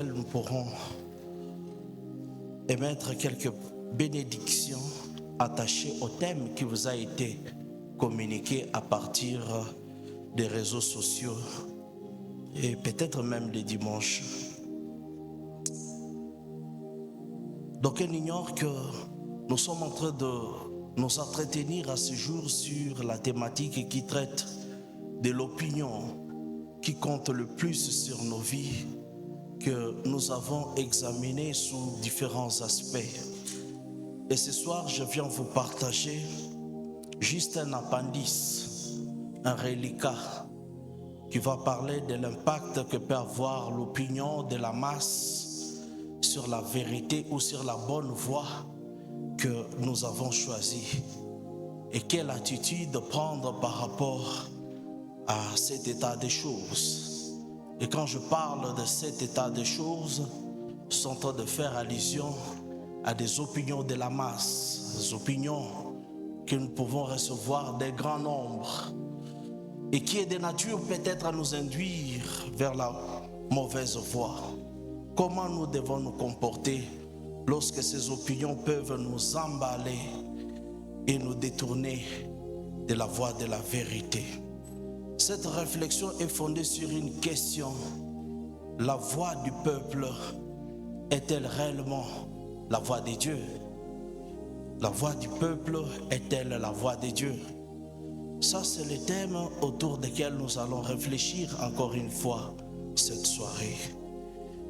nous pourrons émettre quelques bénédictions attachées au thème qui vous a été communiqué à partir des réseaux sociaux et peut-être même des dimanches. Donc on ignore que nous sommes en train de nous entretenir à ce jour sur la thématique qui traite de l'opinion qui compte le plus sur nos vies, que nous avons examiné sous différents aspects. Et ce soir, je viens vous partager juste un appendice, un reliquat qui va parler de l'impact que peut avoir l'opinion de la masse sur la vérité ou sur la bonne voie que nous avons choisie. Et quelle attitude prendre par rapport à cet état des choses. Et quand je parle de cet état des choses, je suis en train de faire allusion à des opinions de la masse, des opinions que nous pouvons recevoir des grands nombres et qui est de nature peut-être à nous induire vers la mauvaise voie. Comment nous devons nous comporter lorsque ces opinions peuvent nous emballer et nous détourner de la voie de la vérité? Cette réflexion est fondée sur une question. La voix du peuple est-elle réellement la voix de Dieu? La voix du peuple est-elle la voix de Dieu? Ça, c'est le thème autour duquel nous allons réfléchir encore une fois cette soirée.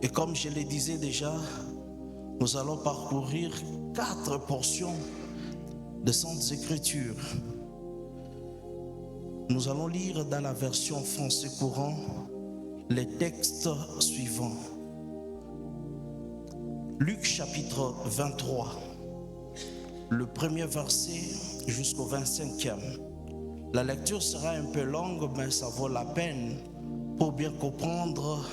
Et comme je le disais déjà, nous allons parcourir 4 portions de Saintes Écritures. Nous allons lire dans la version français courant les textes suivants. Luc chapitre 23, le premier verset jusqu'au 25e. La lecture sera un peu longue, mais ça vaut la peine pour bien comprendre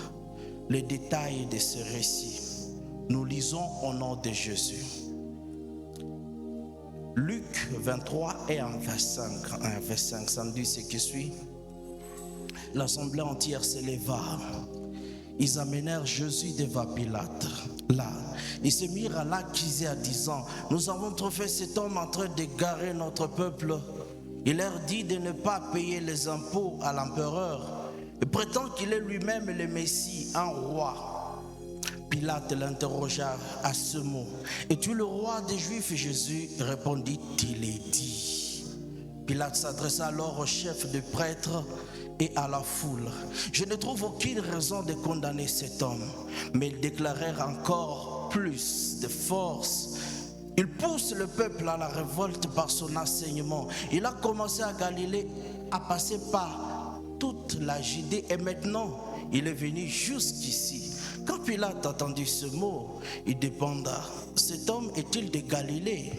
les détails de ce récit. Nous lisons au nom de Jésus. Luc 23 et en verset 5, ça me dit ce qui suit. L'assemblée entière s'éleva. Ils amenèrent Jésus devant Pilate. Là, ils se mirent à l'accuser en disant: nous avons trouvé cet homme en train d'égarer notre peuple. Il leur dit de ne pas payer les impôts à l'empereur et prétend qu'il est lui-même le Messie, un roi. Pilate l'interrogea à ce mot. Es-tu le roi des Juifs? Jésus répondit: il est dit. Pilate s'adressa alors au chef des prêtres et à la foule. Je ne trouve aucune raison de condamner cet homme. Mais ils déclarèrent encore plus de force. Il pousse le peuple à la révolte par son enseignement. Il a commencé à Galilée, à passer par toute la Judée et maintenant il est venu jusqu'ici. Quand Pilate a entendu ce mot, il demanda: cet homme est-il de Galilée?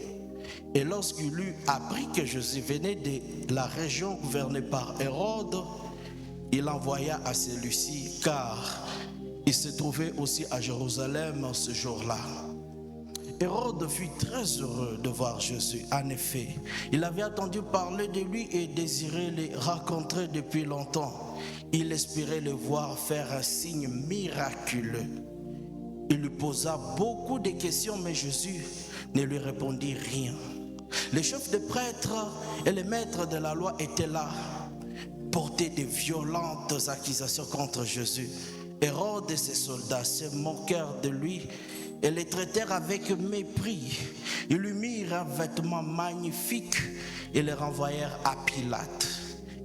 Et lorsqu'il eut appris que Jésus venait de la région gouvernée par Hérode, il envoya à celui-ci, car il se trouvait aussi à Jérusalem ce jour-là. Hérode fut très heureux de voir Jésus. En effet, il avait entendu parler de lui et désirait le rencontrer depuis longtemps. Il espérait le voir faire un signe miraculeux. Il lui posa beaucoup de questions, mais Jésus ne lui répondit rien. Les chefs des prêtres et les maîtres de la loi étaient là, portaient de violentes accusations contre Jésus. Hérode et ses soldats se moquèrent de lui et les traitèrent avec mépris. Ils lui mirent un vêtement magnifique et les renvoyèrent à Pilate.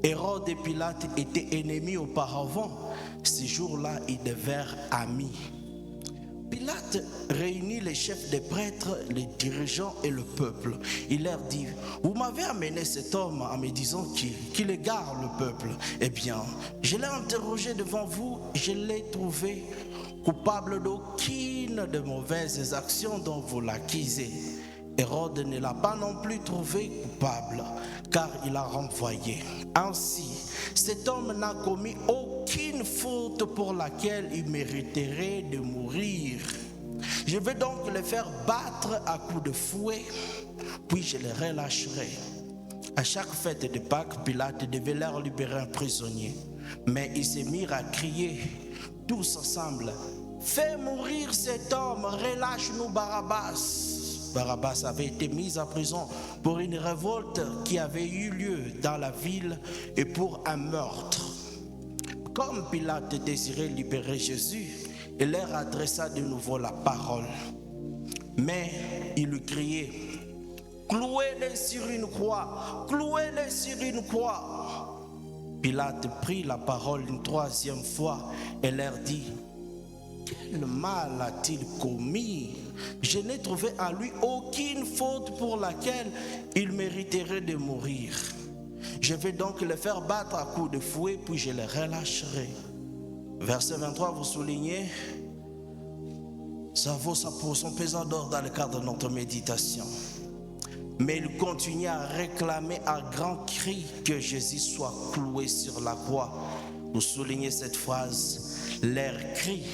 Hérode et Pilate étaient ennemis auparavant. Ces jours-là, ils devinrent amis. Pilate réunit les chefs des prêtres, les dirigeants et le peuple. Il leur dit: vous m'avez amené cet homme en me disant qu'il égare le peuple. Eh bien, je l'ai interrogé devant vous, je l'ai trouvé coupable d'aucune de mauvaises actions dont vous l'accusez. Hérode ne l'a pas non plus trouvé coupable, car il a renvoyé. Ainsi, cet homme n'a commis aucune faute pour laquelle il mériterait de mourir. Je vais donc le faire battre à coups de fouet, puis je le relâcherai. À chaque fête de Pâques, Pilate devait leur libérer un prisonnier. Mais ils se mirent à crier tous ensemble: fais mourir cet homme, relâche-nous Barabbas. Barabbas avait été mis en prison pour une révolte qui avait eu lieu dans la ville et pour un meurtre. Comme Pilate désirait libérer Jésus, il leur adressa de nouveau la parole. Mais il lui criait, clouez-le sur une croix, clouez-le sur une croix. Pilate prit la parole une troisième fois et leur dit, quel mal a-t-il commis? Je n'ai trouvé en lui aucune faute pour laquelle il mériterait de mourir. Je vais donc le faire battre à coups de fouet, puis je le relâcherai. Verset 23, vous soulignez, ça vaut son pesant d'or dans le cadre de notre méditation. Mais il continue à réclamer à grands cris que Jésus soit cloué sur la croix. Vous soulignez cette phrase, leurs cris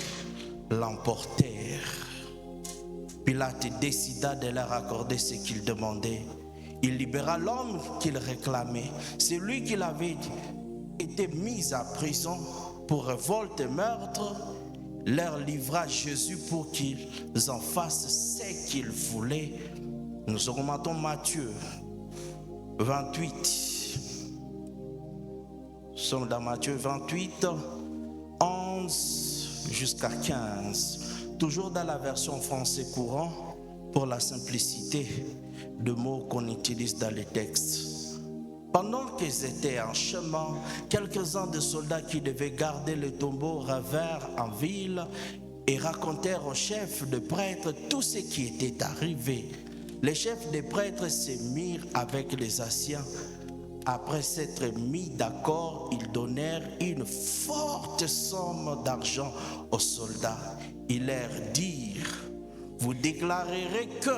l'emportèrent. Pilate décida de leur accorder ce qu'ils demandaient. Il libéra l'homme qu'il réclamait. C'est lui qui avait été mis en prison pour révolte et meurtre. Leur livra Jésus pour qu'ils en fassent ce qu'ils voulaient. Nous augmentons Matthieu 28. Nous sommes dans Matthieu 28, 11 jusqu'à 15. Toujours dans la version français courant pour la simplicité de mots qu'on utilise dans les textes. Pendant qu'ils étaient en chemin, quelques-uns des soldats qui devaient garder le tombeau revinrent en ville et racontèrent aux chefs de prêtres tout ce qui était arrivé. Les chefs des prêtres se mirent avec les Anciens. Après s'être mis d'accord, ils donnèrent une forte somme d'argent aux soldats. Ils leur dirent, vous déclarerez que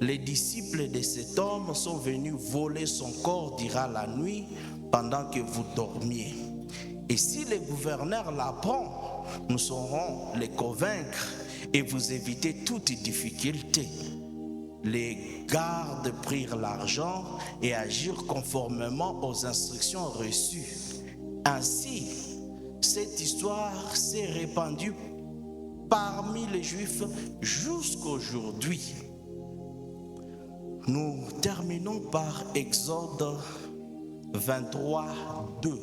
les disciples de cet homme sont venus voler son corps durant la nuit pendant que vous dormiez. Et si le gouverneur l'apprend, nous saurons les convaincre et vous éviter toute difficulté. Les gardes prirent l'argent et agirent conformément aux instructions reçues. Ainsi, cette histoire s'est répandue parmi les Juifs jusqu'aujourd'hui. Nous terminons par Exode 23, 2.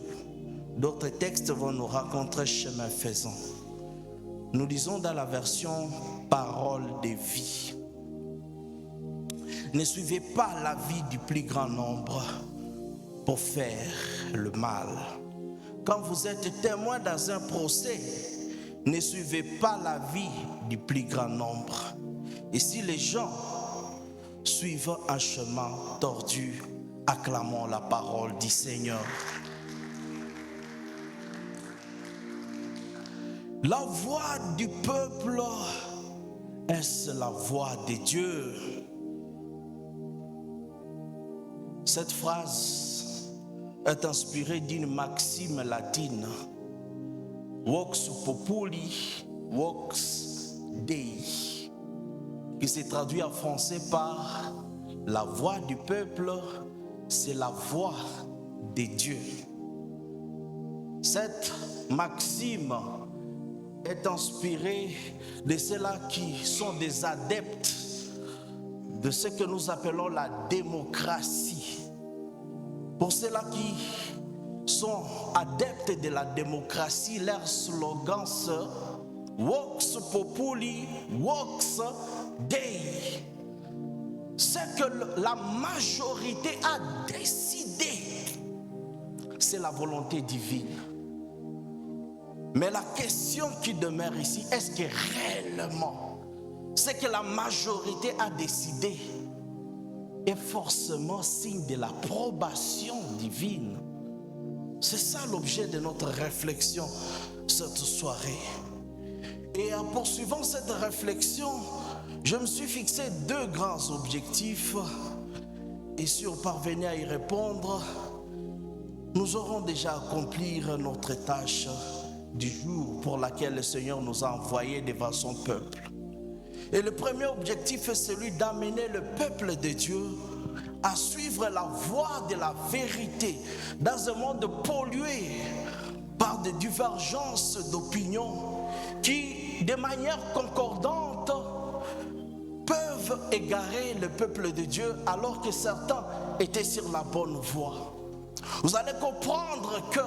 D'autres textes vont nous raconter chemin faisant. Nous lisons dans la version Parole de vie. Ne suivez pas la vie du plus grand nombre pour faire le mal. Quand vous êtes témoin dans un procès, ne suivez pas la vie du plus grand nombre. Et si les gens suivent un chemin tordu, acclamons la parole du Seigneur. La voix du peuple, est-ce la voix de Dieu? Cette phrase est inspirée d'une maxime latine, Vox populi, vox Dei, qui se traduit en français par la voix du peuple, c'est la voix de Dieu. Cette maxime est inspirée de ceux-là qui sont des adeptes de ce que nous appelons la démocratie. Pour ceux-là qui sont adeptes de la démocratie, leur slogan c'est Vox populi, vox Dei. Ce que la majorité a décidé, c'est la volonté divine. Mais la question qui demeure ici, est-ce que réellement ce que la majorité a décidé est forcément signe de l'approbation divine? C'est ça l'objet de notre réflexion cette soirée. Et en poursuivant cette réflexion, je me suis fixé deux grands objectifs. Et si on parvenait à y répondre, nous aurons déjà accompli notre tâche du jour pour laquelle le Seigneur nous a envoyés devant son peuple. Et le premier objectif est celui d'amener le peuple de Dieu à suivre la voie de la vérité dans un monde pollué par des divergences d'opinions qui qui, de manière concordante, peuvent égarer le peuple de Dieu alors que certains étaient sur la bonne voie. Vous allez comprendre que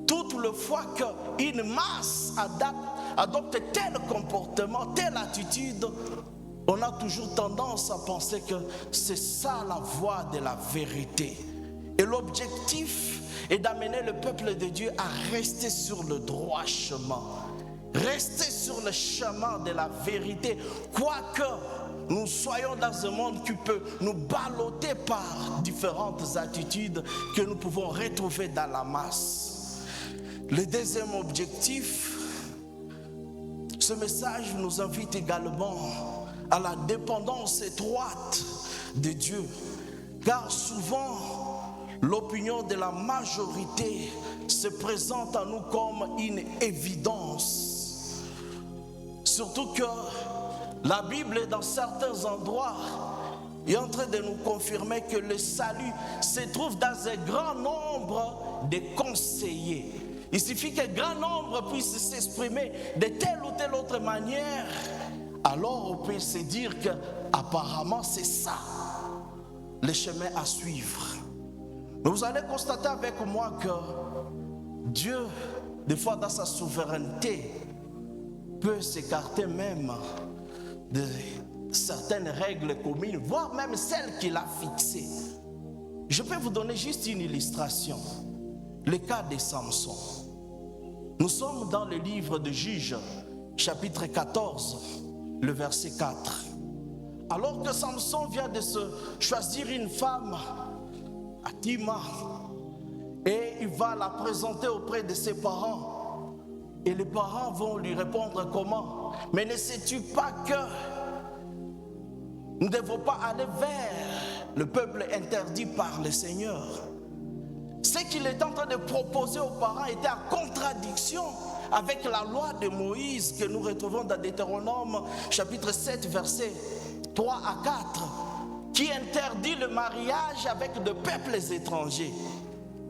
toute le fois qu'une masse adopte tel comportement, telle attitude, on a toujours tendance à penser que c'est ça la voie de la vérité. Et l'objectif est d'amener le peuple de Dieu à rester sur le droit chemin. Rester sur le chemin de la vérité, quoique nous soyons dans un monde qui peut nous balloter par différentes attitudes que nous pouvons retrouver dans la masse. Le deuxième objectif, ce message nous invite également à la dépendance étroite de Dieu, car souvent l'opinion de la majorité se présente à nous comme une évidence. Surtout que la Bible, dans certains endroits, est en train de nous confirmer que le salut se trouve dans un grand nombre de conseillers. Il suffit qu'un grand nombre puisse s'exprimer de telle ou telle autre manière, alors on peut se dire qu'apparemment c'est ça le chemin à suivre. Mais vous allez constater avec moi que Dieu, des fois dans sa souveraineté, peut s'écarter même de certaines règles communes, voire même celles qu'il a fixées. Je peux vous donner juste une illustration. Le cas de Samson. Nous sommes dans le livre de Juges, chapitre 14, le verset 4. Alors que Samson vient de se choisir une femme, Atima, et il va la présenter auprès de ses parents. Et les parents vont lui répondre comment? Mais ne sais-tu pas que nous ne devons pas aller vers le peuple interdit par le Seigneur? Ce qu'il est en train de proposer aux parents était en contradiction avec la loi de Moïse que nous retrouvons dans Deutéronome chapitre 7 versets 3 à 4, qui interdit le mariage avec de peuples étrangers.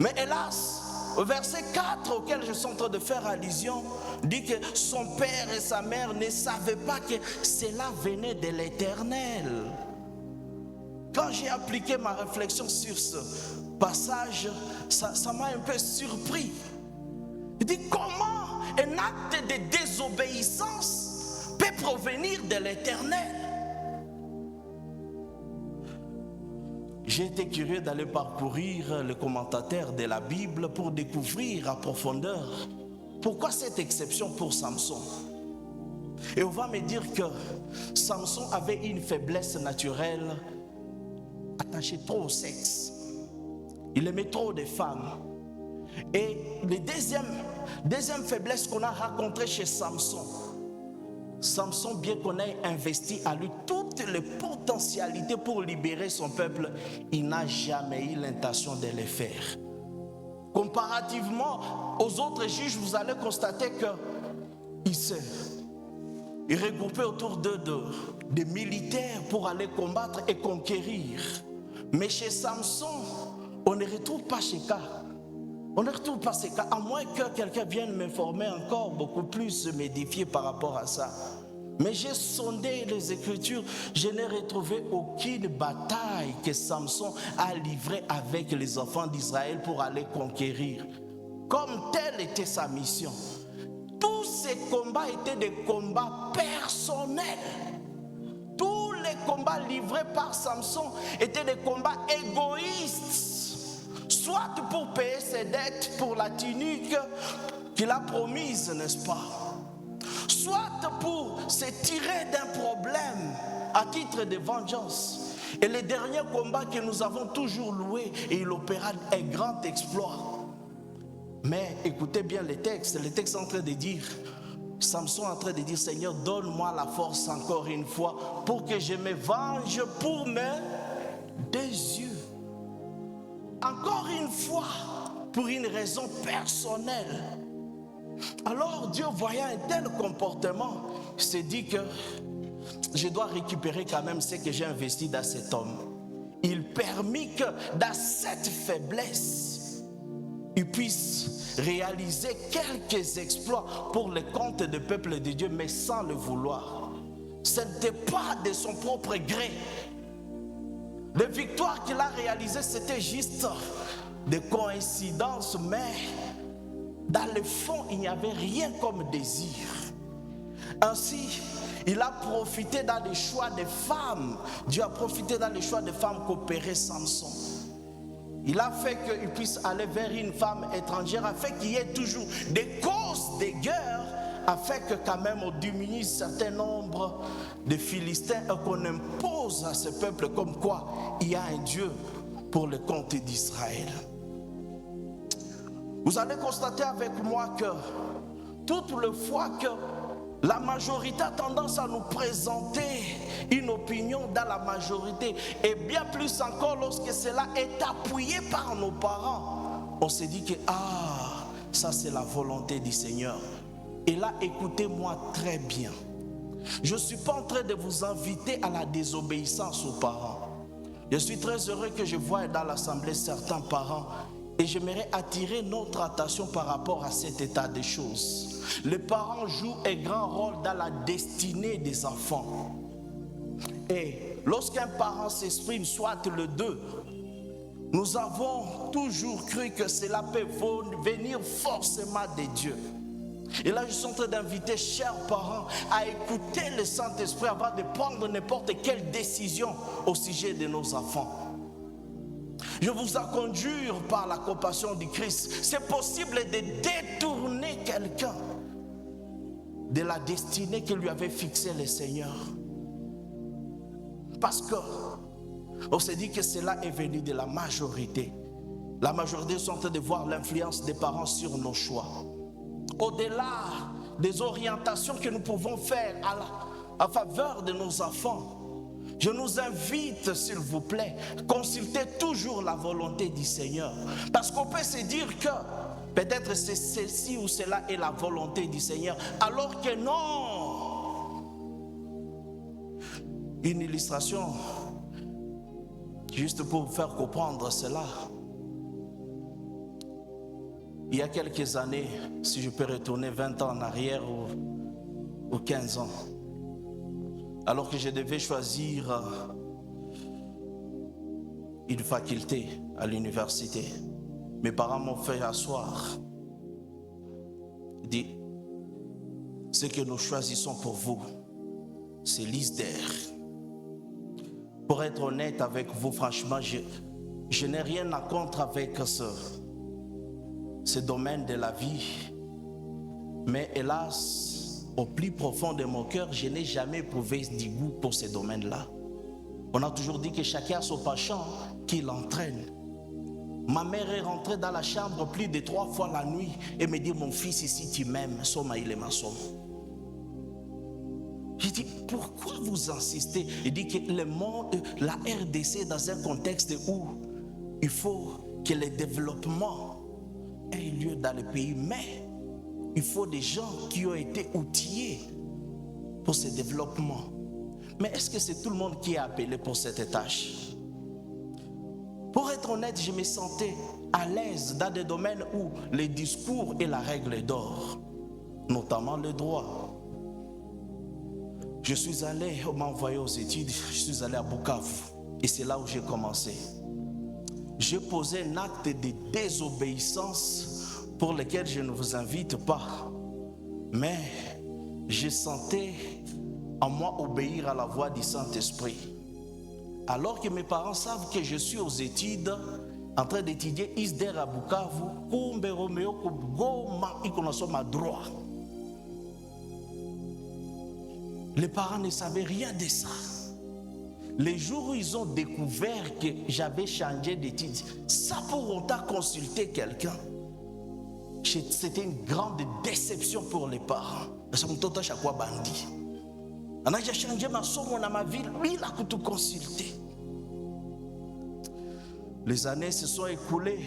Mais hélas, au verset 4 auquel je suis en train de faire allusion, dit que son père et sa mère ne savaient pas que cela venait de l'Éternel. Quand j'ai appliqué ma réflexion sur ce passage, ça m'a un peu surpris. Il dit comment un acte de désobéissance peut provenir de l'Éternel? J'ai été curieux d'aller parcourir le commentateur de la Bible pour découvrir à profondeur pourquoi cette exception pour Samson. Et on va me dire que Samson avait une faiblesse naturelle attachée trop au sexe. Il aimait trop de femmes. Et la deuxième faiblesse qu'on a rencontrée chez Samson, bien qu'on ait investi à lui toutes les potentialités pour libérer son peuple, il n'a jamais eu l'intention de le faire. Comparativement aux autres juges, vous allez constater qu'il regroupait autour d'eux des militaires pour aller combattre et conquérir. Mais chez Samson, on ne retrouve pas ces cas. On ne retrouve pas ces cas, à moins que quelqu'un vienne m'informer encore beaucoup plus, m'édifier par rapport à ça. Mais j'ai sondé les Écritures, je n'ai retrouvé aucune bataille que Samson a livrée avec les enfants d'Israël pour aller conquérir. Comme telle était sa mission. Tous ces combats étaient des combats personnels. Tous les combats livrés par Samson étaient des combats égoïstes. Soit pour payer ses dettes pour la tunique qu'il a promise, n'est-ce pas? Soit pour se tirer d'un problème à titre de vengeance. Et le dernier combat que nous avons toujours loué, et il opéra un grand exploit. Mais écoutez bien le texte est en train de dire, Samson est en train de dire, Seigneur, donne-moi la force encore une fois pour que je me venge pour mes deux yeux. Encore une fois, pour une raison personnelle. Alors Dieu, voyant un tel comportement, s'est dit que je dois récupérer quand même ce que j'ai investi dans cet homme. Il permit que dans cette faiblesse, il puisse réaliser quelques exploits pour le compte du peuple de Dieu, mais sans le vouloir. Ce n'était pas de son propre gré. Les victoires qu'il a réalisées, c'était juste des coïncidences, mais dans le fond, il n'y avait rien comme désir. Ainsi, il a profité dans les choix des femmes. Dieu a profité dans les choix des femmes qu'opérait Samson. Il a fait qu'il puisse aller vers une femme étrangère, afin qu'il y ait toujours des causes de guerre, afin que quand même on diminue un certain nombre de Philistins et qu'on impose à ce peuple comme quoi il y a un Dieu pour le compte d'Israël. Vous allez constater avec moi que toutes les fois que la majorité a tendance à nous présenter une opinion dans la majorité, et bien plus encore lorsque cela est appuyé par nos parents, on se dit que ça c'est la volonté du Seigneur. Et là, écoutez-moi très bien. Je ne suis pas en train de vous inviter à la désobéissance aux parents. Je suis très heureux que je voie dans l'assemblée certains parents, et j'aimerais attirer notre attention par rapport à cet état des choses. Les parents jouent un grand rôle dans la destinée des enfants. Et lorsqu'un parent s'exprime, soit le deux, nous avons toujours cru que cela peut venir forcément de Dieu. Et là, je suis en train d'inviter, chers parents, à écouter le Saint-Esprit avant de prendre n'importe quelle décision au sujet de nos enfants. Je vous en conjure par la compassion du Christ. C'est possible de détourner quelqu'un de la destinée que lui avait fixée le Seigneur. Parce que on s'est dit que cela est venu de la majorité. La majorité sont en train de voir l'influence des parents sur nos choix. Au-delà des orientations que nous pouvons faire à faveur de nos enfants, je nous invite, s'il vous plaît, consultez toujours la volonté du Seigneur. Parce qu'on peut se dire que peut-être c'est ceci ou cela est la volonté du Seigneur, alors que non. Une illustration, juste pour vous faire comprendre cela. Il y a quelques années, si je peux retourner 20 ans en arrière ou 15 ans, alors que je devais choisir une faculté à l'université, mes parents m'ont fait asseoir. Ils disent, ce que nous choisissons pour vous, c'est l'ISDER. Pour être honnête avec vous, franchement, je n'ai rien à contre avec ce domaine de la vie. Mais hélas, au plus profond de mon cœur, je n'ai jamais éprouvé du goût pour ce domaine-là. On a toujours dit que chacun a son penchant qui l'entraîne. Ma mère est rentrée dans la chambre plus de 3 fois la nuit et me dit, mon fils, si tu m'aimes, soma il est ma somme. J'ai dit, pourquoi vous insistez? Il dit que le monde, la RDC est dans un contexte où il faut que le développement ait lieu dans le pays, mais il faut des gens qui ont été outillés pour ce développement. Mais est-ce que c'est tout le monde qui est appelé pour cette tâche? Pour être honnête, je me sentais à l'aise dans des domaines où le discours est la règle d'or, notamment le droit. Je suis allé, on m'a envoyé aux études, je suis allé à Bukavu et c'est là où j'ai commencé. J'ai posé un acte de désobéissance pour lequel je ne vous invite pas, mais je sentais en moi obéir à la voix du Saint-Esprit. Alors que mes parents savent que je suis aux études, en train d'étudier ISDER à Bukavu, Kumbe Romeo Goma, et qu'on soit ma droit. Les parents ne savaient rien de ça. Les jours où ils ont découvert que j'avais changé d'études, ça pour autant consulter quelqu'un. C'était une grande déception pour les parents. J'ai changé ma somme dans ma ville, lui il a tout consulté. Les années se sont écoulées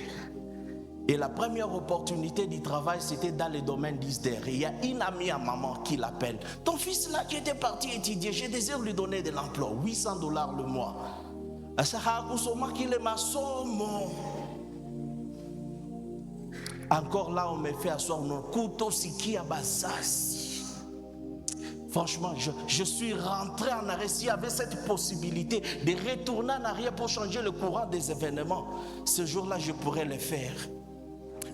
et la première opportunité du travail c'était dans le domaine d'ISDER. Il y a une amie à maman qui l'appelle. Ton fils là qui était parti étudier, je désire lui donner de l'emploi, $800 le mois. Encore là, on me fait asseoir nos couteaux, siki à basasi. Franchement, je suis rentré en arrière. S'il y avait cette possibilité de retourner en arrière pour changer le courant des événements, ce jour-là, je pourrais le faire.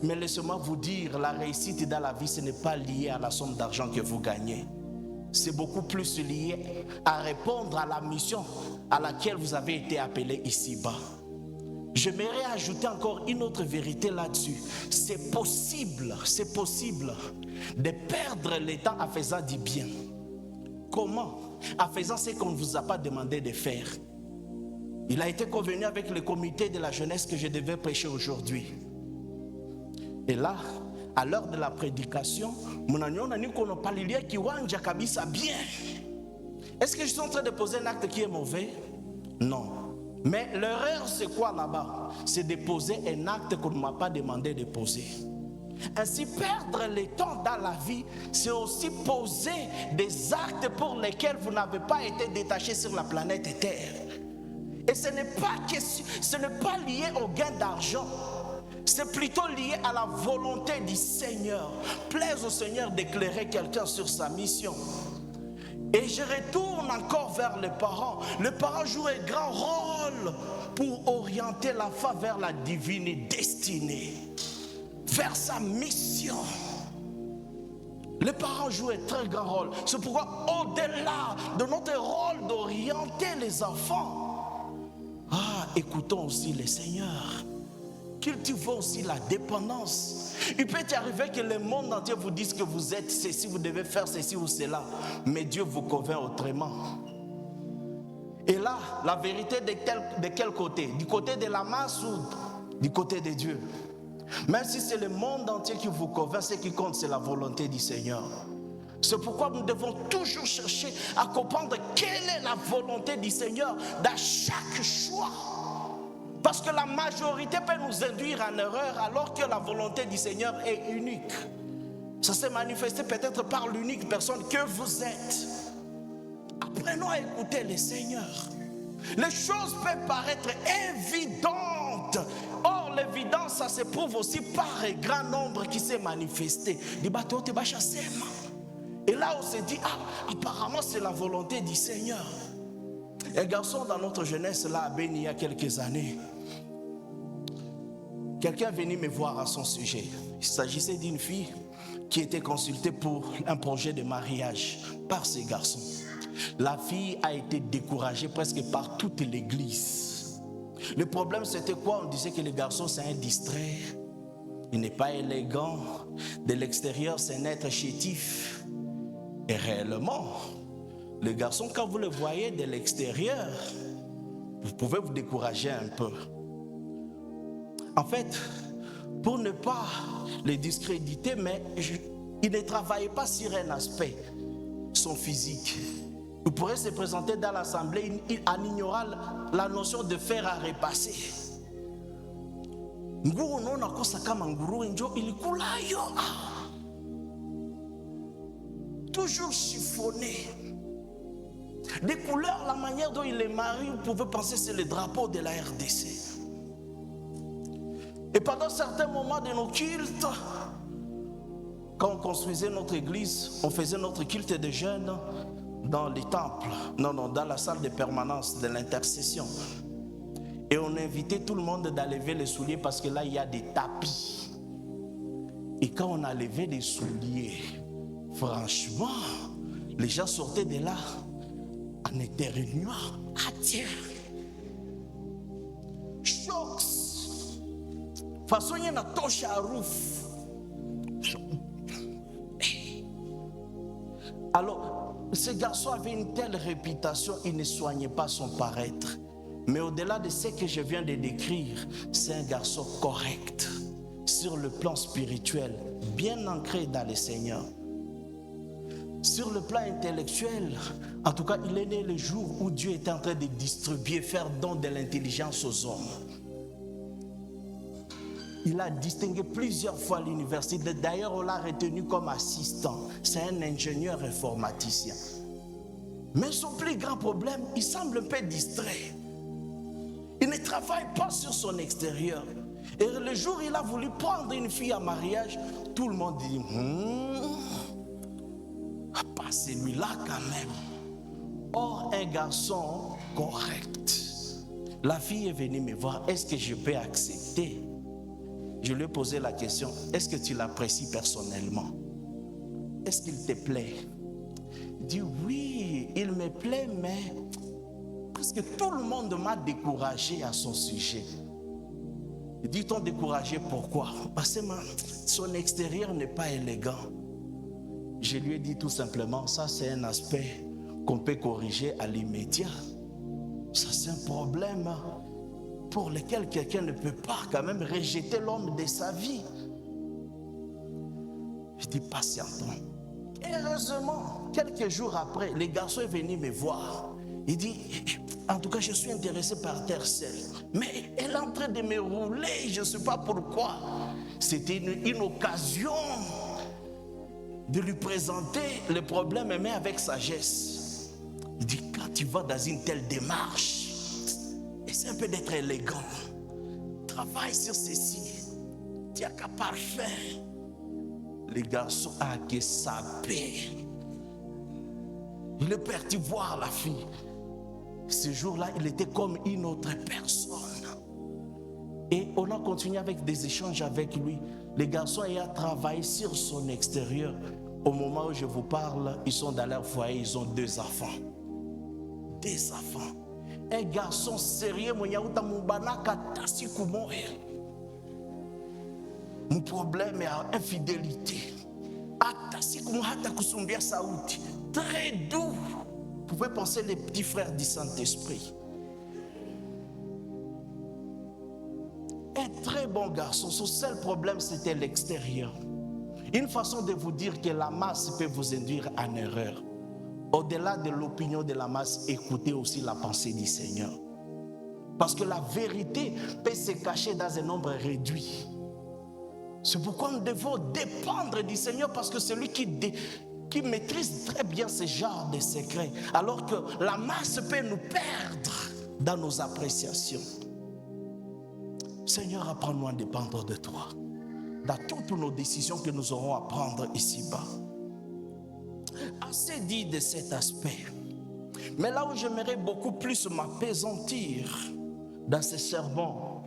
Mais laissez-moi vous dire, la réussite dans la vie, ce n'est pas lié à la somme d'argent que vous gagnez. C'est beaucoup plus lié à répondre à la mission à laquelle vous avez été appelé ici-bas. J'aimerais ajouter encore une autre vérité là-dessus. C'est possible de perdre le temps en faisant du bien. Comment? En faisant ce qu'on ne vous a pas demandé de faire. Il a été convenu avec le comité de la jeunesse que je devais prêcher aujourd'hui. Et là, à l'heure de la prédication, bien. Est-ce que je suis en train de poser un acte qui est mauvais? Non. Mais l'erreur, c'est quoi là-bas? C'est de poser un acte qu'on ne m'a pas demandé de poser. Ainsi, perdre le temps dans la vie, c'est aussi poser des actes pour lesquels vous n'avez pas été détaché sur la planète Terre. Et ce n'est pas lié au gain d'argent. C'est plutôt lié à la volonté du Seigneur. Plaise au Seigneur d'éclairer quelqu'un sur sa mission. Et je retourne encore vers les parents. Les parents jouent un grand rôle pour orienter la femme vers la divine destinée, vers sa mission. Les parents jouent un très grand rôle. C'est pourquoi au-delà de notre rôle d'orienter les enfants, écoutons aussi le Seigneur. Cultivons aussi la dépendance. Il peut arriver que le monde entier vous dise que vous êtes ceci, vous devez faire ceci ou cela. Mais Dieu vous convainc autrement. Et là, la vérité de quel côté? Du côté de la masse ou du côté de Dieu? Même si c'est le monde entier qui vous convainc, ce qui compte, c'est la volonté du Seigneur. C'est pourquoi nous devons toujours chercher à comprendre quelle est la volonté du Seigneur dans chaque choix. Parce que la majorité peut nous induire en erreur alors que la volonté du Seigneur est unique. Ça s'est manifesté peut-être par l'unique personne que vous êtes. Apprenons à écouter le Seigneur. Les choses peuvent paraître évidentes. Or, l'évidence, ça se prouve aussi par un grand nombre qui s'est manifesté. Et là, on se dit, apparemment, c'est la volonté du Seigneur. Un garçon dans notre jeunesse, là, à Béni, il y a quelques années, quelqu'un est venu me voir à son sujet. Il s'agissait d'une fille qui était consultée pour un projet de mariage par ces garçons. La fille a été découragée presque par toute l'église. Le problème, c'était quoi? On disait que le garçon, c'est un distrait. Il n'est pas élégant. De l'extérieur, c'est un être chétif. Et réellement, le garçon, quand vous le voyez de l'extérieur, vous pouvez vous décourager un peu. En fait, pour ne pas le discréditer, mais il ne travaillait pas sur un aspect, son physique. Il pourrait se présenter dans l'assemblée en ignorant la notion de fer à repasser. Toujours chiffonné. Des couleurs, la manière dont il est marié, vous pouvez penser que c'est le drapeau de la RDC. Et pendant certains moments de nos cultes, quand on construisait notre église, on faisait notre culte de jeunes dans les temples, dans la salle de permanence de l'intercession. Et on invitait tout le monde à lever les souliers parce que là, il y a des tapis. Et quand on a levé les souliers, franchement, les gens sortaient de là en éternuant. Tiens! Chocs! Façon, il y a une torche à rouf. Alors, ce garçon avait une telle réputation, il ne soignait pas son paraître. Mais au-delà de ce que je viens de décrire, c'est un garçon correct, sur le plan spirituel, bien ancré dans le Seigneur. Sur le plan intellectuel, en tout cas, il est né le jour où Dieu était en train de distribuer, faire don de l'intelligence aux hommes. Il a distingué plusieurs fois à l'université. D'ailleurs, on l'a retenu comme assistant. C'est un ingénieur informaticien. Mais son plus grand problème, il semble un peu distrait. Il Il ne travaille pas sur son extérieur. Et le jour où il a voulu prendre une fille en mariage, tout le monde dit, pas celui-là quand même. Or, un garçon correct. La fille est venue me voir, est-ce que je peux accepter? Je lui ai posé la question, est-ce que tu l'apprécies personnellement? Est-ce qu'il te plaît? Il dit, oui, il me plaît, mais presque tout le monde m'a découragé à son sujet. Il dit, t'ont découragé pourquoi? Parce que son extérieur n'est pas élégant. Je lui ai dit tout simplement, ça c'est un aspect qu'on peut corriger à l'immédiat. Ça c'est un problème pour lequel quelqu'un ne peut pas quand même rejeter l'homme de sa vie. Je dis, patientons. Et heureusement, quelques jours après, le garçon est venu me voir. Il dit, en tout cas, je suis intéressé par Tercel. Mais elle est en train de me rouler, je ne sais pas pourquoi. C'était une occasion de lui présenter le problème, mais avec sagesse. Il dit, quand tu vas dans une telle démarche, essaie un peu d'être élégant. Travaille sur ceci. Tu n'as qu'à parfait. Le garçon a que sa paix. Il est parti voir la fille. Ce jour-là, il était comme une autre personne. Et on a continué avec des échanges avec lui. Le garçon a travaillé sur son extérieur. Au moment où je vous parle, ils sont dans leur foyer, ils ont 2 enfants. 2 enfants. Un garçon sérieux, mon problème est infidélité. Très doux. Vous pouvez penser les petits frères du Saint-Esprit. Un très bon garçon. Son seul problème, c'était l'extérieur. Une façon de vous dire que la masse peut vous induire en erreur. Au-delà de l'opinion de la masse, écoutez aussi la pensée du Seigneur. Parce que la vérité peut se cacher dans un nombre réduit. C'est pourquoi nous devons dépendre du Seigneur, parce que c'est lui qui maîtrise très bien ce genre de secrets. Alors que la masse peut nous perdre dans nos appréciations. Seigneur, apprends-nous à dépendre de toi dans toutes nos décisions que nous aurons à prendre ici-bas. Assez dit de cet aspect. Mais là où j'aimerais beaucoup plus m'apaisantir dans ces sermons,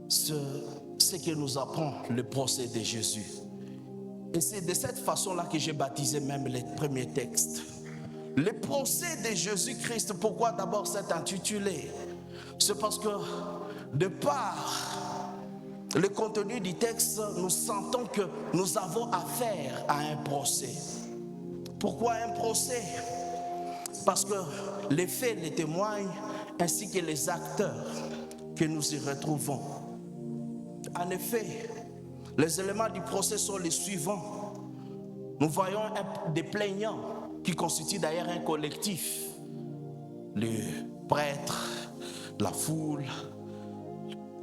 c'est que nous apprend le procès de Jésus. Et c'est de cette façon-là que j'ai baptisé même les premiers textes. Le procès de Jésus-Christ. Pourquoi d'abord cet intitulé? C'est parce que de par le contenu du texte, nous sentons que nous avons affaire à un procès. Pourquoi un procès? Parce que les faits les témoignent, ainsi que les acteurs que nous y retrouvons. En effet, les éléments du procès sont les suivants. Nous voyons des plaignants qui constituent d'ailleurs un collectif. Les prêtres, la foule,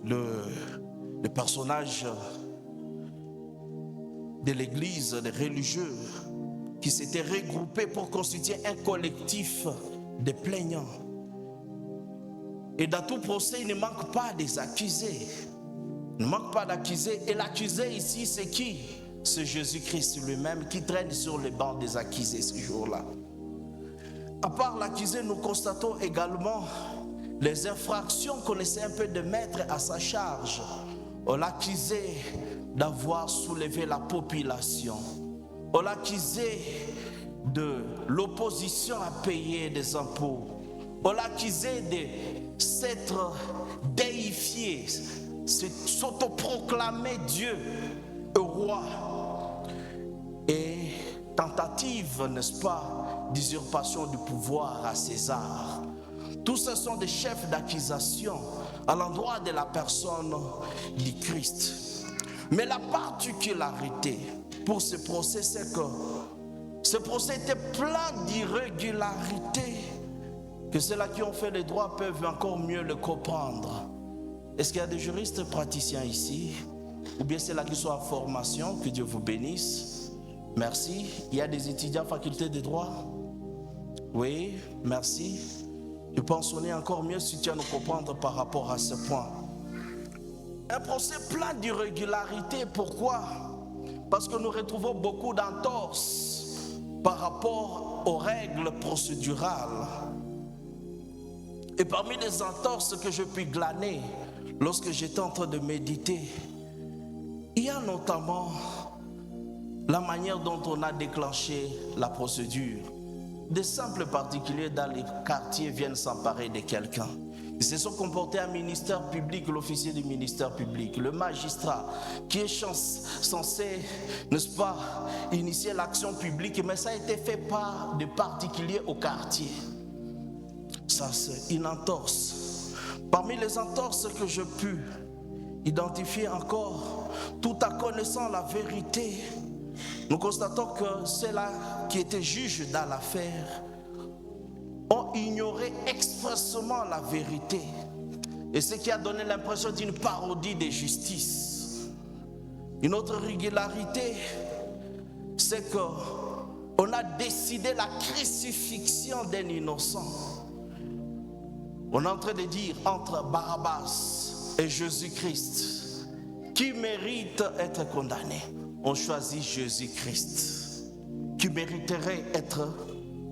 les personnages de l'église, les religieux, qui s'étaient regroupés pour constituer un collectif de plaignants. Et dans tout procès, il ne manque pas des accusés. Il ne manque pas d'accusés. Et l'accusé ici, c'est qui? C'est Jésus-Christ lui-même qui traîne sur les bancs des accusés ce jour-là. À part l'accusé, nous constatons également les infractions qu'on essaie un peu de mettre à sa charge. On l'accusait d'avoir soulevé la population. On l'accusait de l'opposition à payer des impôts. On l'accusait de s'être déifié, s'autoproclamer Dieu, roi. Et tentative, n'est-ce pas, d'usurpation du pouvoir à César. Tous ce sont des chefs d'accusation à l'endroit de la personne du Christ. Mais la particularité pour ce procès, c'est que ce procès était plein d'irrégularités, que ceux-là qui ont fait le droit peuvent encore mieux le comprendre. Est-ce qu'il y a des juristes praticiens ici? Ou bien ceux-là qui sont en formation? Que Dieu vous bénisse. Merci. Il y a des étudiants en faculté de droit? Oui, merci. Tu peux en sonner encore mieux si tu as nous comprendre par rapport à ce point. Un procès plein d'irrégularités. Pourquoi? Parce que nous retrouvons beaucoup d'entorses par rapport aux règles procédurales. Et parmi les entorses que je puis glaner lorsque j'étais en train de méditer, il y a notamment la manière dont on a déclenché la procédure. Des simples particuliers dans les quartiers viennent s'emparer de quelqu'un. Ils se sont comportés un ministère public, l'officier du ministère public, le magistrat qui est censé, n'est-ce pas, initier l'action publique, mais ça a été fait par des particuliers au quartier. Ça, c'est une entorse. Parmi les entorses que je puis identifier encore, tout en connaissant la vérité, nous constatons que ceux-là qui étaient juges dans l'affaire ont ignoré expressément la vérité. Et ce qui a donné l'impression d'une parodie de justice. Une autre régularité, c'est qu'on a décidé la crucifixion d'un innocent. On est en train de dire entre Barabbas et Jésus-Christ, qui mérite d'être condamné? On choisit Jésus-Christ, qui mériterait être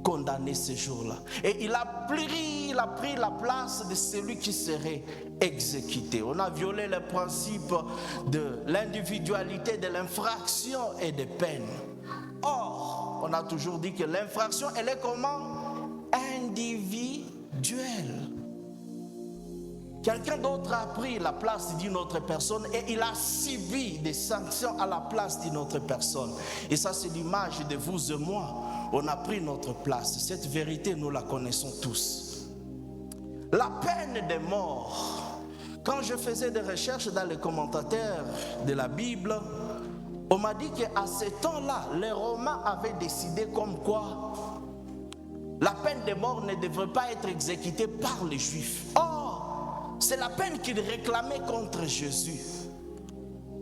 condamné ce jour-là. Et il a pris la place de celui qui serait exécuté. On a violé le principe de l'individualité de l'infraction et des peines. Or, on a toujours dit que l'infraction, elle est comment? Individuelle. Quelqu'un d'autre a pris la place d'une autre personne et il a subi des sanctions à la place d'une autre personne. Et ça, c'est l'image de vous et moi. On a pris notre place. Cette vérité, nous la connaissons tous. La peine de mort. Quand je faisais des recherches dans les commentateurs de la Bible, on m'a dit qu'à ce temps-là, les Romains avaient décidé comme quoi la peine de mort ne devrait pas être exécutée par les Juifs. Or, c'est la peine qu'ils réclamaient contre Jésus.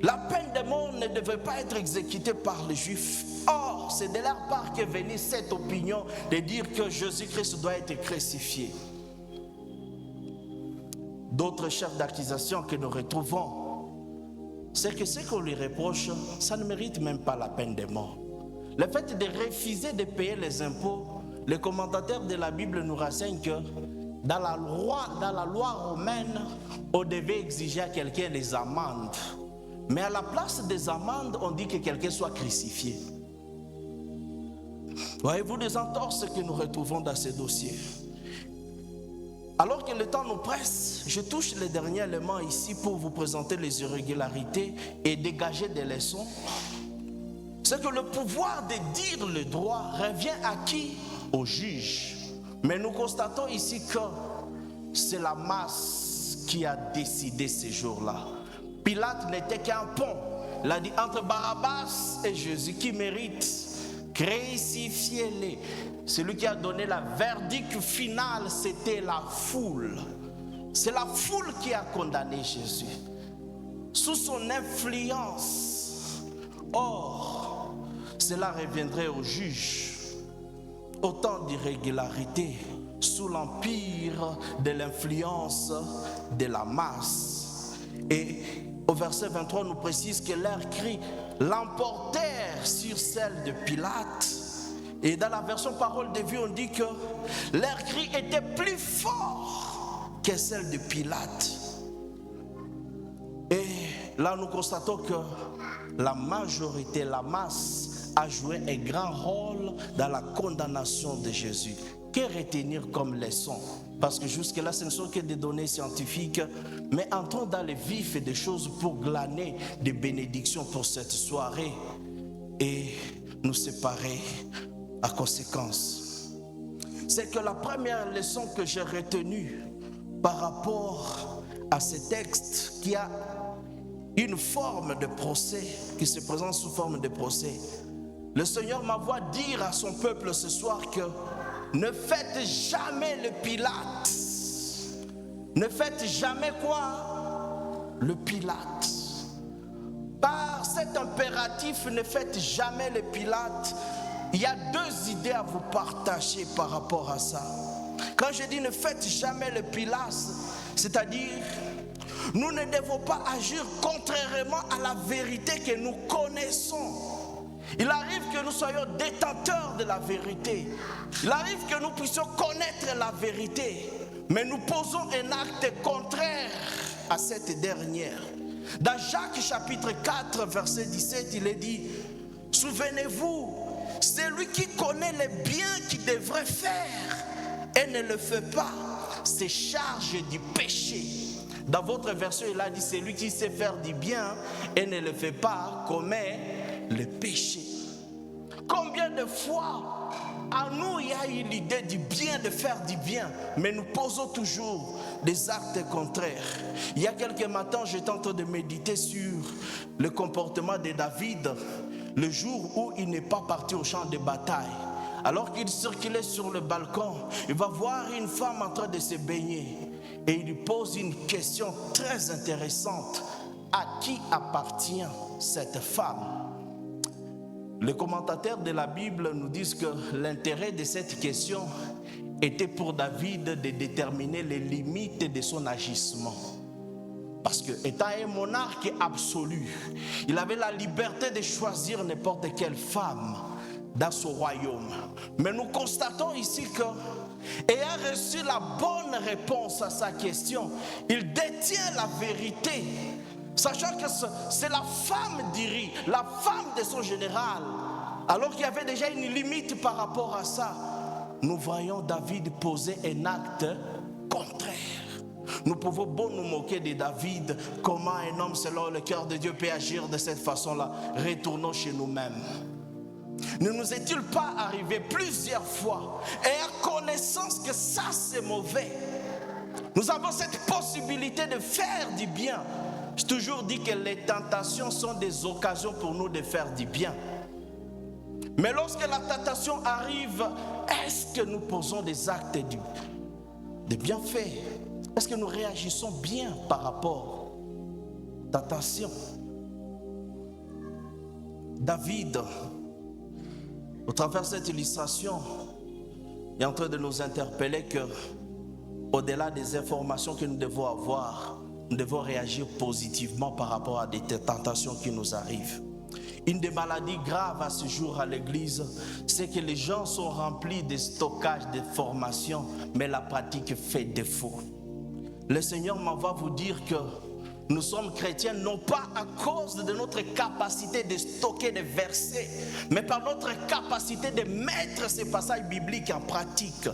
La peine de mort ne devait pas être exécutée par les Juifs. Or, c'est de leur part qu'est venue cette opinion de dire que Jésus-Christ doit être crucifié. D'autres chefs d'accusation que nous retrouvons, c'est que ce qu'on lui reproche, ça ne mérite même pas la peine de mort. Le fait de refuser de payer les impôts, les commentateurs de la Bible nous renseignent que dans la loi romaine, on devait exiger à quelqu'un des amendes. Mais à la place des amendes, on dit que quelqu'un soit crucifié. Voyez-vous des entorses que nous retrouvons dans ces dossiers. Alors que le temps nous presse, je touche les derniers éléments ici pour vous présenter les irrégularités et dégager des leçons. C'est que le pouvoir de dire le droit revient à qui? Au juge. Mais nous constatons ici que c'est la masse qui a décidé ces jours-là. Pilate n'était qu'un pont. Il a dit entre Barabbas et Jésus, qui mérite, crucifiez-les. Celui qui a donné la verdict final, c'était la foule. C'est la foule qui a condamné Jésus. Sous son influence. Or, cela reviendrait au juge. Autant d'irrégularités sous l'empire de l'influence de la masse. Et au verset 23, nous précise que leurs cris l'emportèrent sur celle de Pilate. Et dans la version parole de vie, on dit que leurs cris étaient plus forts que celle de Pilate. Et là, nous constatons que la majorité, la masse, a joué un grand rôle dans la condamnation de Jésus. Que retenir comme leçon? Parce que jusque-là, ce ne sont que des données scientifiques, mais entrons dans le vif des choses pour glaner des bénédictions pour cette soirée et nous séparer à conséquence. C'est que la première leçon que j'ai retenue par rapport à ce texte qui a une forme de procès, qui se présente sous forme de procès, le Seigneur m'envoie dire à son peuple ce soir que ne faites jamais le Pilate. Ne faites jamais quoi? Le Pilate. Par cet impératif, ne faites jamais le Pilate. Il y a deux idées à vous partager par rapport à ça. Quand je dis ne faites jamais le pilace, c'est-à-dire nous ne devons pas agir contrairement à la vérité que nous connaissons. Il arrive que nous soyons détenteurs de la vérité. Il arrive que nous puissions connaître la vérité, mais nous posons un acte contraire à cette dernière. Dans Jacques chapitre 4, verset 17, il est dit, souvenez-vous, c'est lui qui connaît les biens qu'il devrait faire et ne le fait pas, se charge du péché. Dans votre version, il a dit, c'est lui qui sait faire du bien et ne le fait pas, commet le péché. Combien de fois à nous il y a eu l'idée du bien, de faire du bien, mais nous posons toujours des actes contraires. Il y a quelques matins, j'étais en train de méditer sur le comportement de David le jour où il n'est pas parti au champ de bataille. Alors qu'il circulait sur le balcon, il va voir une femme en train de se baigner et il lui pose une question très intéressante. À qui appartient cette femme? Les commentateurs de la Bible nous disent que l'intérêt de cette question était pour David de déterminer les limites de son agissement. Parce que, étant un monarque absolu, il avait la liberté de choisir n'importe quelle femme dans son royaume. Mais nous constatons ici que, ayant reçu la bonne réponse à sa question, il détient la vérité. Sachant que c'est la femme d'Iri, la femme de son général, alors qu'il y avait déjà une limite par rapport à ça, nous voyons David poser un acte contraire. Nous pouvons bon nous moquer de David, comment un homme selon le cœur de Dieu peut agir de cette façon-là. Retournons chez nous-mêmes. Ne nous est-il pas arrivé plusieurs fois, et à connaissance que ça c'est mauvais, nous avons cette possibilité de faire du bien. J'ai toujours dit que les tentations sont des occasions pour nous de faire du bien. Mais lorsque la tentation arrive, est-ce que nous posons des actes de bienfait? Est-ce que nous réagissons bien par rapport à la tentation? David, au travers de cette illustration, est en train de nous interpeller que, au-delà des informations que nous devons avoir, nous devons réagir positivement par rapport à des tentations qui nous arrivent. Une des maladies graves à ce jour à l'église, c'est que les gens sont remplis de stockage de formation, mais la pratique fait défaut. Le Seigneur m'envoie vous dire que nous sommes chrétiens non pas à cause de notre capacité de stocker des versets, mais par notre capacité de mettre ces passages bibliques en pratique.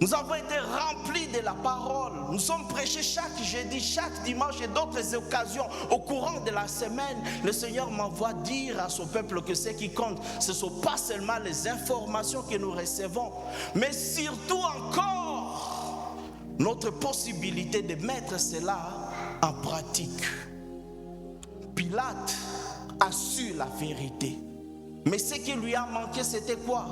Nous avons été remplis de la parole. Nous sommes prêchés chaque jeudi, chaque dimanche et d'autres occasions au courant de la semaine. Le Seigneur m'envoie dire à son peuple que ce qui compte, ce ne sont pas seulement les informations que nous recevons, mais surtout encore notre possibilité de mettre cela en pratique. Pilate a su la vérité. Mais ce qui lui a manqué, c'était quoi?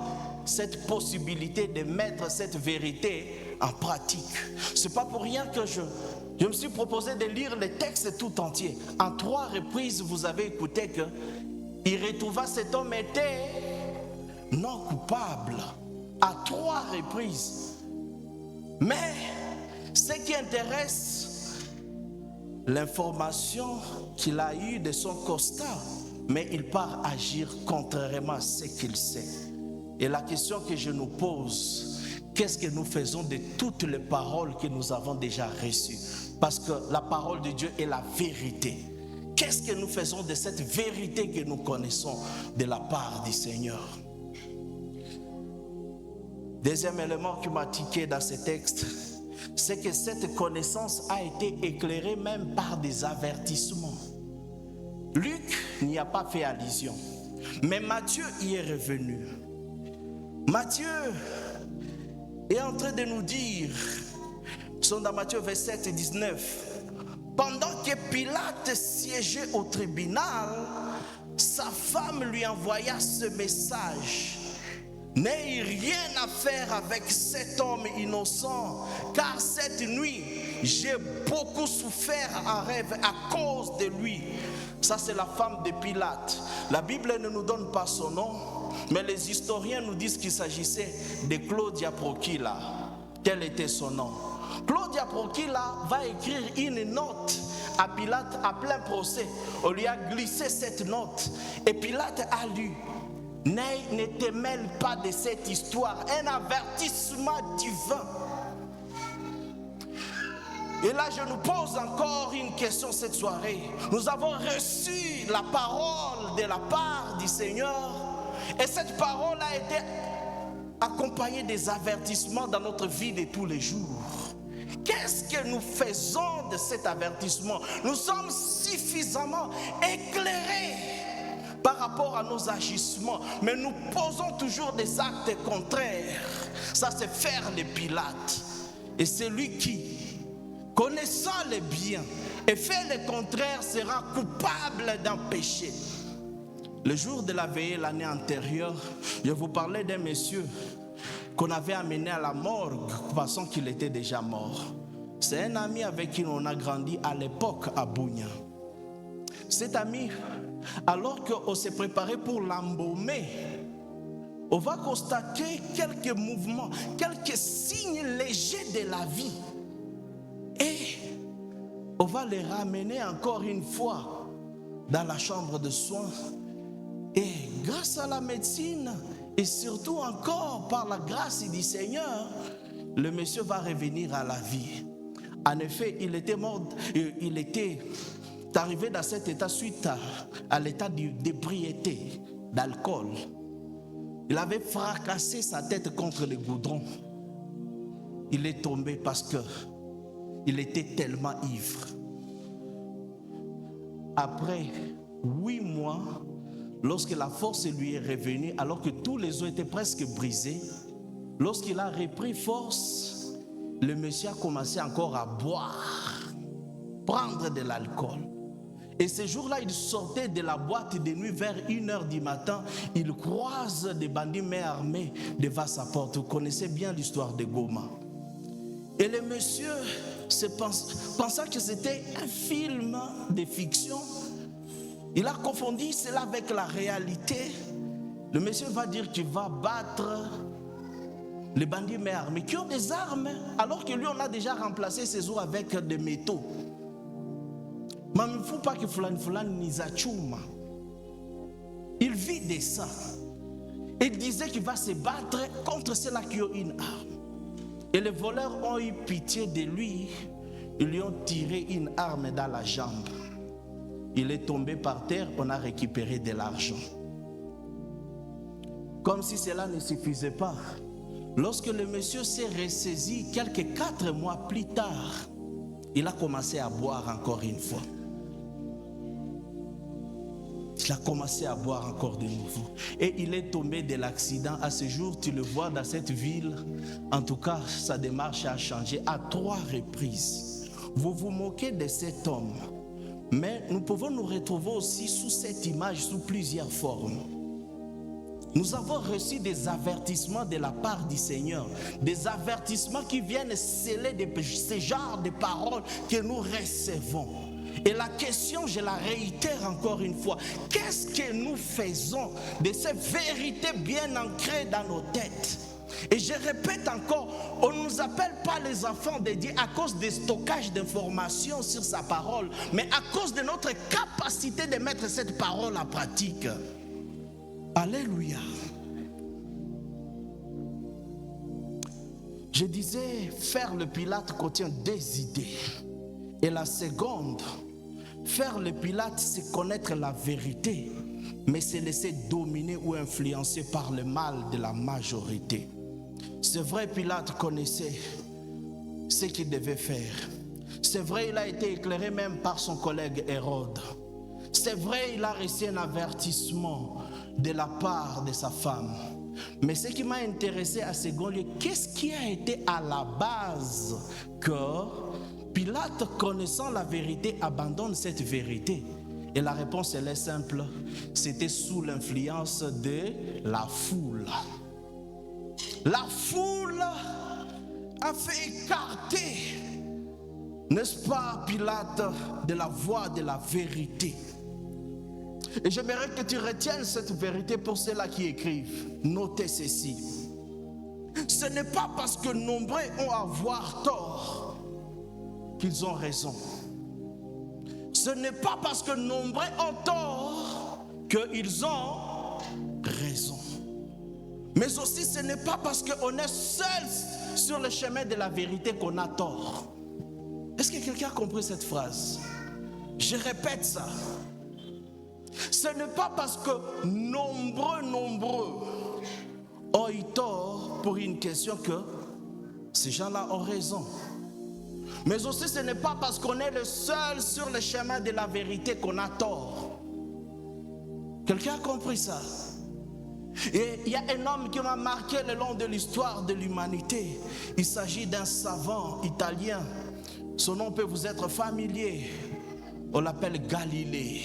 Cette possibilité de mettre cette vérité en pratique. Ce n'est pas pour rien que je me suis proposé de lire le texte tout entier. En 3 reprises, vous avez écouté qu'il retrouva cet homme était non coupable. À 3 reprises. Mais ce qui intéresse, l'information qu'il a eue de son constat, mais il part agir contrairement à ce qu'il sait. Et la question que je nous pose, qu'est-ce que nous faisons de toutes les paroles que nous avons déjà reçues? Parce que la parole de Dieu est la vérité. Qu'est-ce que nous faisons de cette vérité que nous connaissons de la part du Seigneur? Deuxième élément qui m'a tiqué dans ce texte, c'est que cette connaissance a été éclairée même par des avertissements. Luc n'y a pas fait allusion, mais Matthieu y est revenu. Matthieu est en train de nous dire, sont dans Matthieu 27 et 19, pendant que Pilate siégeait au tribunal, sa femme lui envoya ce message: n'ayez rien à faire avec cet homme innocent, car cette nuit, j'ai beaucoup souffert en rêve à cause de lui. Ça, c'est la femme de Pilate. La Bible ne nous donne pas son nom, mais les historiens nous disent qu'il s'agissait de Claudia Procula. quel était son nom. Claudia Procula va écrire une note à Pilate à plein procès. On lui a glissé cette note et Pilate a lu: ne te mêle pas de cette histoire, un avertissement divin. Et là, je nous pose encore une question cette soirée. Nous avons reçu la parole de la part du Seigneur. Et cette parole a été accompagnée des avertissements dans notre vie de tous les jours. Qu'est-ce que nous faisons de cet avertissement? Nous sommes suffisamment éclairés par rapport à nos agissements, mais nous posons toujours des actes contraires. Ça, c'est faire les Pilates. Et celui qui, connaissant le bien et fait le contraire, sera coupable d'un péché. Le jour de la veillée l'année antérieure, je vous parlais d'un monsieur qu'on avait amené à la morgue, pensant qu'il était déjà mort. C'est un ami avec qui on a grandi à l'époque à Bunia. Cet ami, alors qu'on s'est préparé pour l'embaumer, on va constater quelques mouvements, quelques signes légers de la vie. Et on va les ramener encore une fois dans la chambre de soins. Et grâce à la médecine, et surtout encore par la grâce du Seigneur, le monsieur va revenir à la vie. En effet, il était mort, il était arrivé dans cet état suite à l'état d'ébriété, d'alcool. Il avait fracassé sa tête contre le goudron. Il est tombé parce qu'il était tellement ivre. Après 8 mois, lorsque la force lui est revenue, alors que tous les os étaient presque brisés, lorsqu'il a repris force, le monsieur a commencé encore à boire, prendre de l'alcool. Et ce jour-là, il sortait de la boîte de nuit vers 1h du matin. Il croise des bandits main armés devant sa porte. Vous connaissez bien l'histoire de Goma. Et le monsieur pensant que c'était un film de fiction. Il a confondu cela avec la réalité. Le monsieur va dire qu'il va battre les bandits main armés qui ont des armes, alors que lui, on a déjà remplacé ses os avec des métaux. Mais il ne faut pas que Fulani Nizachuma. Il vit de ça. Il disait qu'il va se battre contre ceux-là qui ont une arme. Et les voleurs ont eu pitié de lui. Ils lui ont tiré une arme dans la jambe. Il est tombé par terre, on a récupéré de l'argent. Comme si cela ne suffisait pas, lorsque le monsieur s'est ressaisi quelques 4 mois plus tard, il a commencé à boire encore une fois. Il a commencé à boire encore de nouveau. Et il est tombé de l'accident. À ce jour, tu le vois dans cette ville. En tout cas, sa démarche a changé à 3 reprises. Vous vous moquez de cet homme. Mais nous pouvons nous retrouver aussi sous cette image, sous plusieurs formes. Nous avons reçu des avertissements de la part du Seigneur. Des avertissements qui viennent sceller ce genre de paroles que nous recevons. Et la question, je la réitère encore une fois. Qu'est-ce que nous faisons de ces vérités bien ancrées dans nos têtes? Et je répète encore, on ne nous appelle pas les enfants de Dieu à cause des stockages d'informations sur sa parole, mais à cause de notre capacité de mettre cette parole en pratique. Alléluia. Je disais, faire le Pilate contient 2 idées. Et la seconde, faire le Pilate, c'est connaître la vérité, mais se laisser dominer ou influencer par le mal de la majorité. C'est vrai, Pilate connaissait ce qu'il devait faire. C'est vrai, il a été éclairé même par son collègue Hérode. C'est vrai, il a reçu un avertissement de la part de sa femme. Mais ce qui m'a intéressé à ce second lieu, qu'est-ce qui a été à la base que Pilate, connaissant la vérité, abandonne cette vérité? Et la réponse, elle est simple. C'était sous l'influence de la foule. La foule a fait écarter, n'est-ce pas, Pilate, de la voie de la vérité. Et j'aimerais que tu retiennes cette vérité pour ceux-là qui écrivent. Notez ceci. Ce ce n'est pas parce que nombreux ont à avoir tort qu'ils ont raison. Ce n'est pas parce que nombreux ont tort qu'ils ont raison. Mais aussi ce n'est pas parce qu'on est seul sur le chemin de la vérité qu'on a tort. Est-ce que quelqu'un a compris cette phrase? Je répète ça. Ce n'est pas parce que nombreux ont eu tort pour une question que ces gens-là ont raison. Mais aussi ce n'est pas parce qu'on est le seul sur le chemin de la vérité qu'on a tort. Quelqu'un a compris ça? Et il y a un homme qui m'a marqué le long de l'histoire de l'humanité. Il s'agit d'un savant italien. Son nom peut vous être familier. On l'appelle Galilée.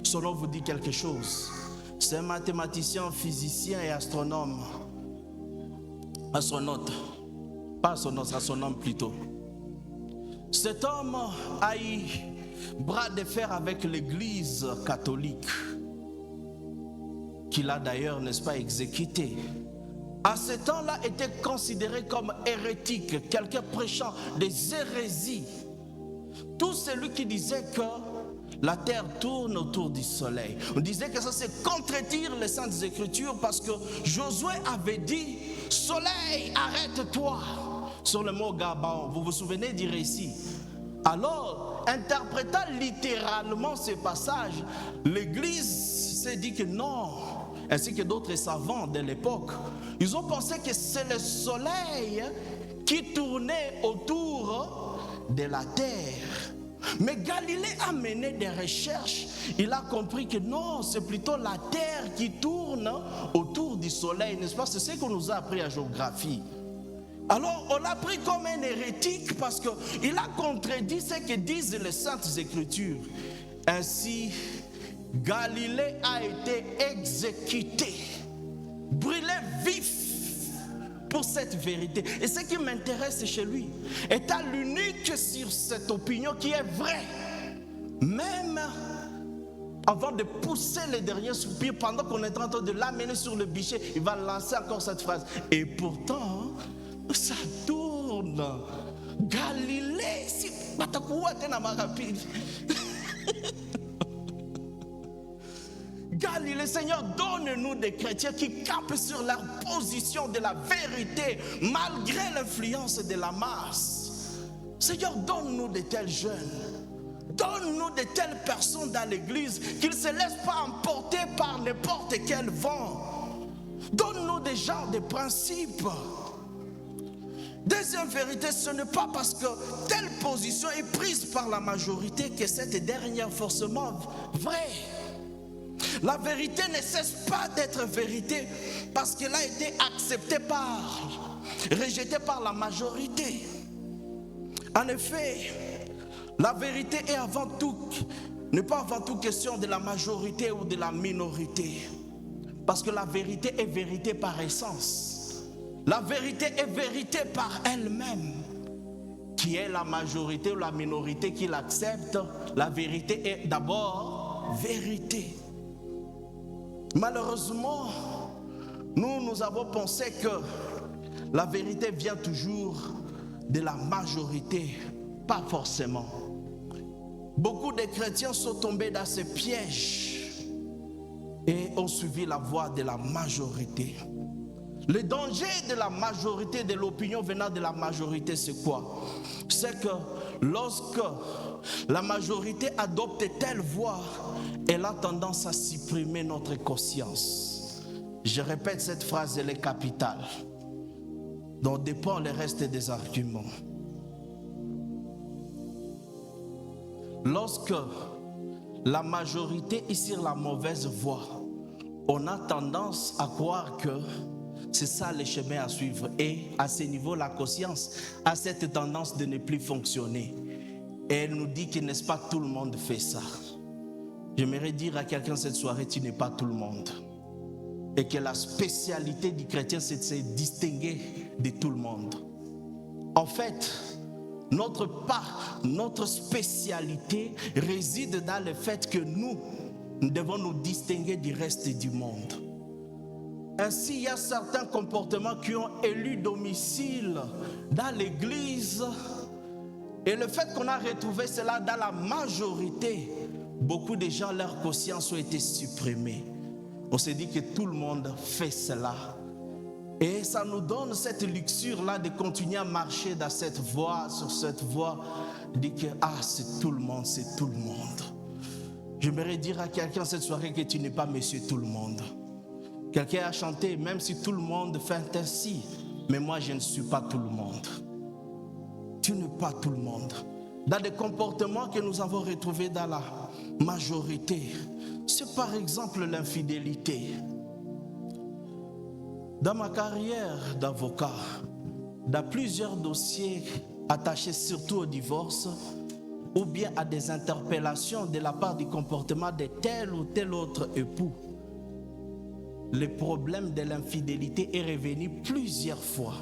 Son nom vous dit quelque chose. C'est un mathématicien, physicien et astronome. Astronaute. Pas astronaute, astronome plutôt. Cet homme a eu bras de fer avec l'Église catholique, qu'il a d'ailleurs, n'est-ce pas, exécuté. À ce temps-là, était considéré comme hérétique, quelqu'un prêchant des hérésies. Tout celui qui disait que la terre tourne autour du soleil. On disait que ça c'est contredire les Saintes Écritures parce que Josué avait dit « Soleil, arrête-toi » sur le mot Gabaon. Vous vous souvenez du récit? Alors, interprétant littéralement ce passage, l'Église s'est dit que non, ainsi que d'autres savants de l'époque, ils ont pensé que c'est le soleil qui tournait autour de la terre. Mais Galilée a mené des recherches. Il a compris que non, c'est plutôt la terre qui tourne autour du soleil, n'est-ce pas? C'est ce qu'on nous a appris à géographie. Alors on l'a pris comme un hérétique parce qu'il a contredit ce que disent les Saintes Écritures. Ainsi, Galilée a été exécuté, brûlé vif pour cette vérité. Et ce qui m'intéresse chez lui est l'unique sur cette opinion qui est vraie. Même avant de pousser les derniers soupirs, pendant qu'on est en train de l'amener sur le bûcher, il va lancer encore cette phrase. Et pourtant, ça tourne. Galilée, si Galilée, Seigneur, donne-nous des chrétiens qui campent sur leur position de la vérité, malgré l'influence de la masse. Seigneur, donne-nous de tels jeunes. Donne-nous de telles personnes dans l'église qu'ils ne se laissent pas emporter par n'importe quel vent. Donne-nous des gens de principes. Deuxième vérité, ce n'est pas parce que telle position est prise par la majorité que cette dernière est forcément vraie. La vérité ne cesse pas d'être vérité parce qu'elle a été acceptée rejetée par la majorité. En effet, la vérité est n'est pas avant tout question de la majorité ou de la minorité. Parce que la vérité est vérité par essence. La vérité est vérité par elle-même. Qui est la majorité ou la minorité qui l'accepte, la vérité est d'abord vérité. Malheureusement, nous avons pensé que la vérité vient toujours de la majorité, pas forcément. Beaucoup de chrétiens sont tombés dans ce piège et ont suivi la voie de la majorité. Le danger de la majorité, de l'opinion venant de la majorité, c'est quoi? C'est que lorsque la majorité adopte telle voie, elle a tendance à supprimer notre conscience. Je répète cette phrase, elle est capitale, dont dépend le reste des arguments. Lorsque la majorité est sur la mauvaise voie, on a tendance à croire que c'est ça le chemin à suivre. Et à ce niveau, la conscience a cette tendance de ne plus fonctionner. Et elle nous dit que, n'est-ce pas, tout le monde fait ça. J'aimerais dire à quelqu'un cette soirée, tu n'es pas tout le monde. Et que la spécialité du chrétien, c'est de se distinguer de tout le monde. En fait, notre spécialité réside dans le fait que nous devons nous distinguer du reste du monde. Ainsi, il y a certains comportements qui ont élu domicile dans l'église. Et le fait qu'on a retrouvé cela dans la majorité, beaucoup de gens, leurs consciences ont été supprimées. On s'est dit que tout le monde fait cela. Et ça nous donne cette luxure-là de continuer à marcher dans cette voie, sur cette voie, dire que c'est tout le monde, c'est tout le monde. J'aimerais dire à quelqu'un cette soirée que tu n'es pas monsieur tout le monde. Quelqu'un a chanté, même si tout le monde fait ainsi, mais moi je ne suis pas tout le monde. Tu n'es pas tout le monde. Dans des comportements que nous avons retrouvés dans la majorité, c'est par exemple l'infidélité. Dans ma carrière d'avocat, dans plusieurs dossiers attachés surtout au divorce, ou bien à des interpellations de la part du comportement de tel ou tel autre époux, le problème de l'infidélité est revenu plusieurs fois.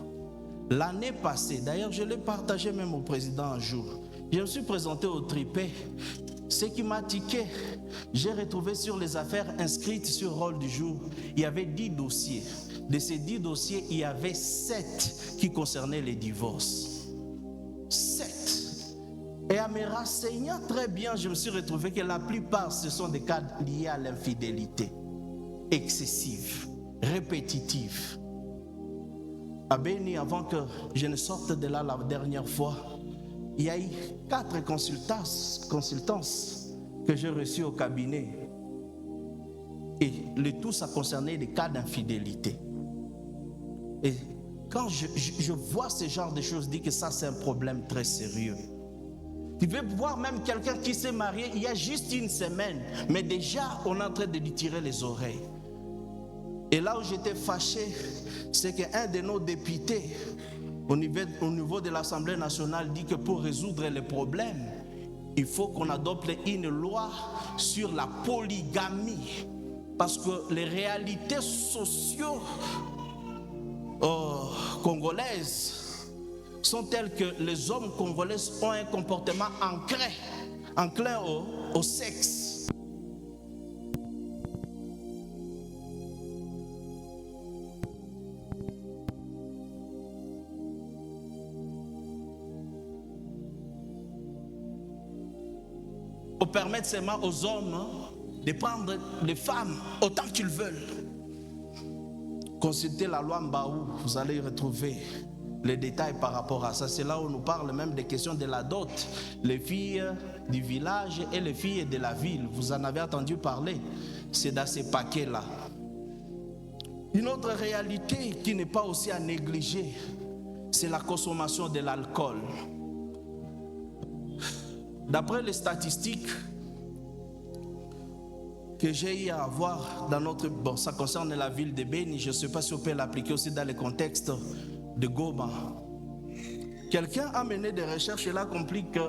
L'année passée, d'ailleurs je l'ai partagé même au président un jour, je me suis présenté au tripé. Ce qui m'a tiqué, j'ai retrouvé sur les affaires inscrites sur rôle du jour, il y avait 10 dossiers. De ces 10 dossiers, il y avait 7 qui concernaient les divorces. 7. Et en me renseignant très bien, je me suis retrouvé que la plupart, ce sont des cas liés à l'infidélité. Excessive, répétitive. À Béni, avant que je ne sorte de là la dernière fois, il y a eu 4 consultances que j'ai reçues au cabinet. Et le tout, ça concernait des cas d'infidélité. Et quand je vois ce genre de choses, je dis que ça, c'est un problème très sérieux. Tu veux voir même quelqu'un qui s'est marié il y a juste une semaine, mais déjà, on est en train de lui tirer les oreilles. Et là où j'étais fâché, c'est qu'un de nos députés, au niveau de l'Assemblée nationale, dit que pour résoudre les problèmes, il faut qu'on adopte une loi sur la polygamie. Parce que les réalités sociales congolaises sont telles que les hommes congolais ont un comportement enclin au sexe. Pour permettre seulement aux hommes de prendre les femmes autant qu'ils veulent. Consultez la loi Mbaou, vous allez y retrouver les détails par rapport à ça. C'est là où on nous parle même des questions de la dot. Les filles du village et les filles de la ville. Vous en avez entendu parler. C'est dans ces paquets-là. Une autre réalité qui n'est pas aussi à négliger, c'est la consommation de l'alcool. D'après les statistiques que j'ai eu à avoir dans notre... Bon, ça concerne la ville de Béni, je ne sais pas si on peut l'appliquer aussi dans le contexte de Goma. Quelqu'un a mené des recherches et l'a compris que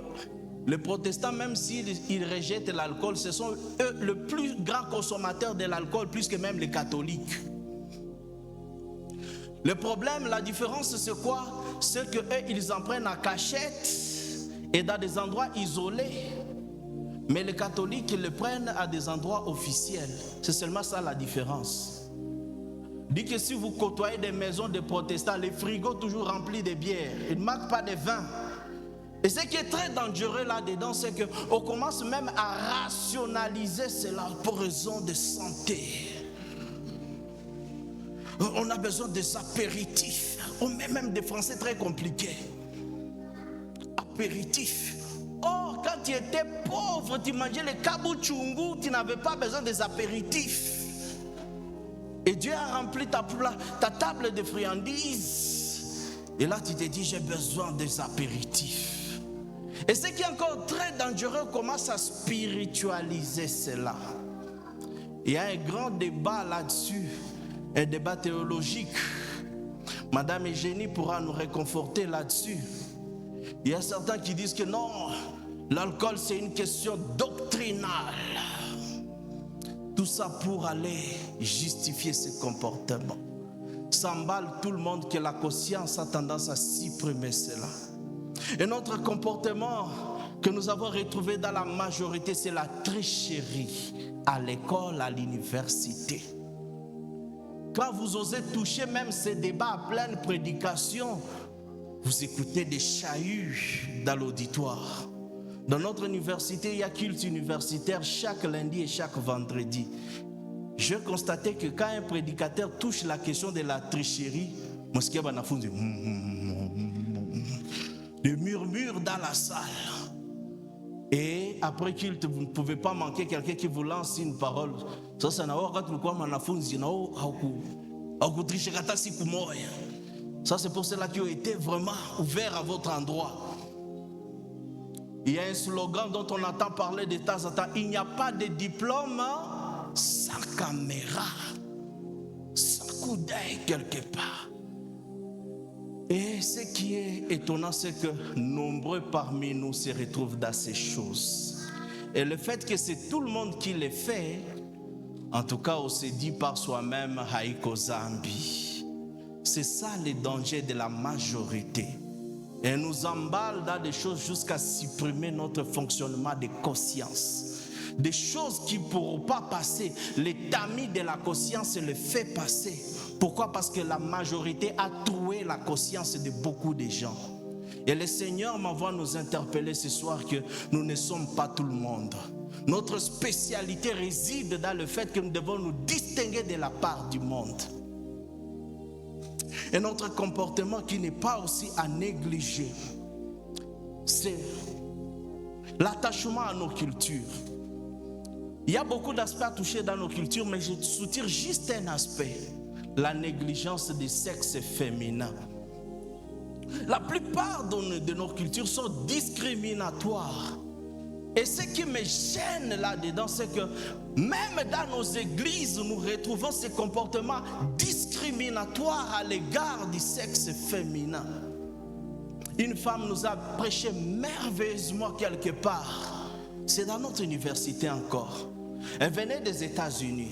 les protestants, même s'ils rejettent l'alcool, ce sont eux le plus grand consommateur de l'alcool, plus que même les catholiques. Le problème, la différence, c'est quoi? C'est qu'eux, ils en prennent en cachette et dans des endroits isolés. Mais les catholiques, ils le prennent à des endroits officiels. C'est seulement ça la différence. Dit que si vous côtoyez des maisons de protestants, les frigos toujours remplis de bière, ils ne manquent pas de vin. Et ce qui est très dangereux là-dedans, c'est qu'on commence même à rationaliser cela pour raison de santé. On a besoin des apéritifs. On met même des français très compliqués. Apéritifs. Oh, quand tu étais pauvre, tu mangeais les kabouchungu, tu n'avais pas besoin des apéritifs. Et Dieu a rempli ta table de friandises. Et là, tu te dis, j'ai besoin des apéritifs. Et ce qui est encore très dangereux, on commence à spiritualiser cela. Il y a un grand débat là-dessus, un débat théologique. Madame Eugénie pourra nous réconforter là-dessus. Il y a certains qui disent que non, l'alcool c'est une question doctrinale. Tout ça pour aller justifier ce comportement. Ça emballe tout le monde que la conscience a tendance à supprimer cela. Et notre comportement que nous avons retrouvé dans la majorité, c'est la tricherie à l'école, à l'université. Quand vous osez toucher même ces débats à pleine prédication, vous écoutez des chahuts dans l'auditoire. Dans notre université, il y a culte universitaire chaque lundi et chaque vendredi. Je constatais que quand un prédicateur touche la question de la tricherie, des murmures dans la salle. Et après culte, vous ne pouvez pas manquer quelqu'un qui vous lance une parole. Ça c'est pour ceux-là qui ont été vraiment ouverts à votre endroit. Il y a un slogan dont on entend parler de temps en temps. Il n'y a pas de diplôme sans caméra, sans coup d'œil quelque part. Et ce qui est étonnant, c'est que nombreux parmi nous se retrouvent dans ces choses. Et le fait que c'est tout le monde qui les fait, en tout cas on se dit par soi-même haïko zambi. C'est ça le danger de la majorité. Et nous emballe dans des choses jusqu'à supprimer notre fonctionnement de conscience. Des choses qui ne pourront pas passer. Le tamis de la conscience le fait passer. Pourquoi? Parce que la majorité a troué la conscience de beaucoup de gens. Et le Seigneur m'envoie nous interpeller ce soir que nous ne sommes pas tout le monde. Notre spécialité réside dans le fait que nous devons nous distinguer de la part du monde. Et notre comportement qui n'est pas aussi à négliger, c'est l'attachement à nos cultures. Il y a beaucoup d'aspects à toucher dans nos cultures, mais je soutire juste un aspect. La négligence du sexe féminin. La plupart de nos cultures sont discriminatoires. Et ce qui me gêne là-dedans, c'est que même dans nos églises, nous retrouvons ces comportements discriminatoires à l'égard du sexe féminin. Une femme nous a prêché merveilleusement quelque part. C'est dans notre université encore. Elle venait des États-Unis.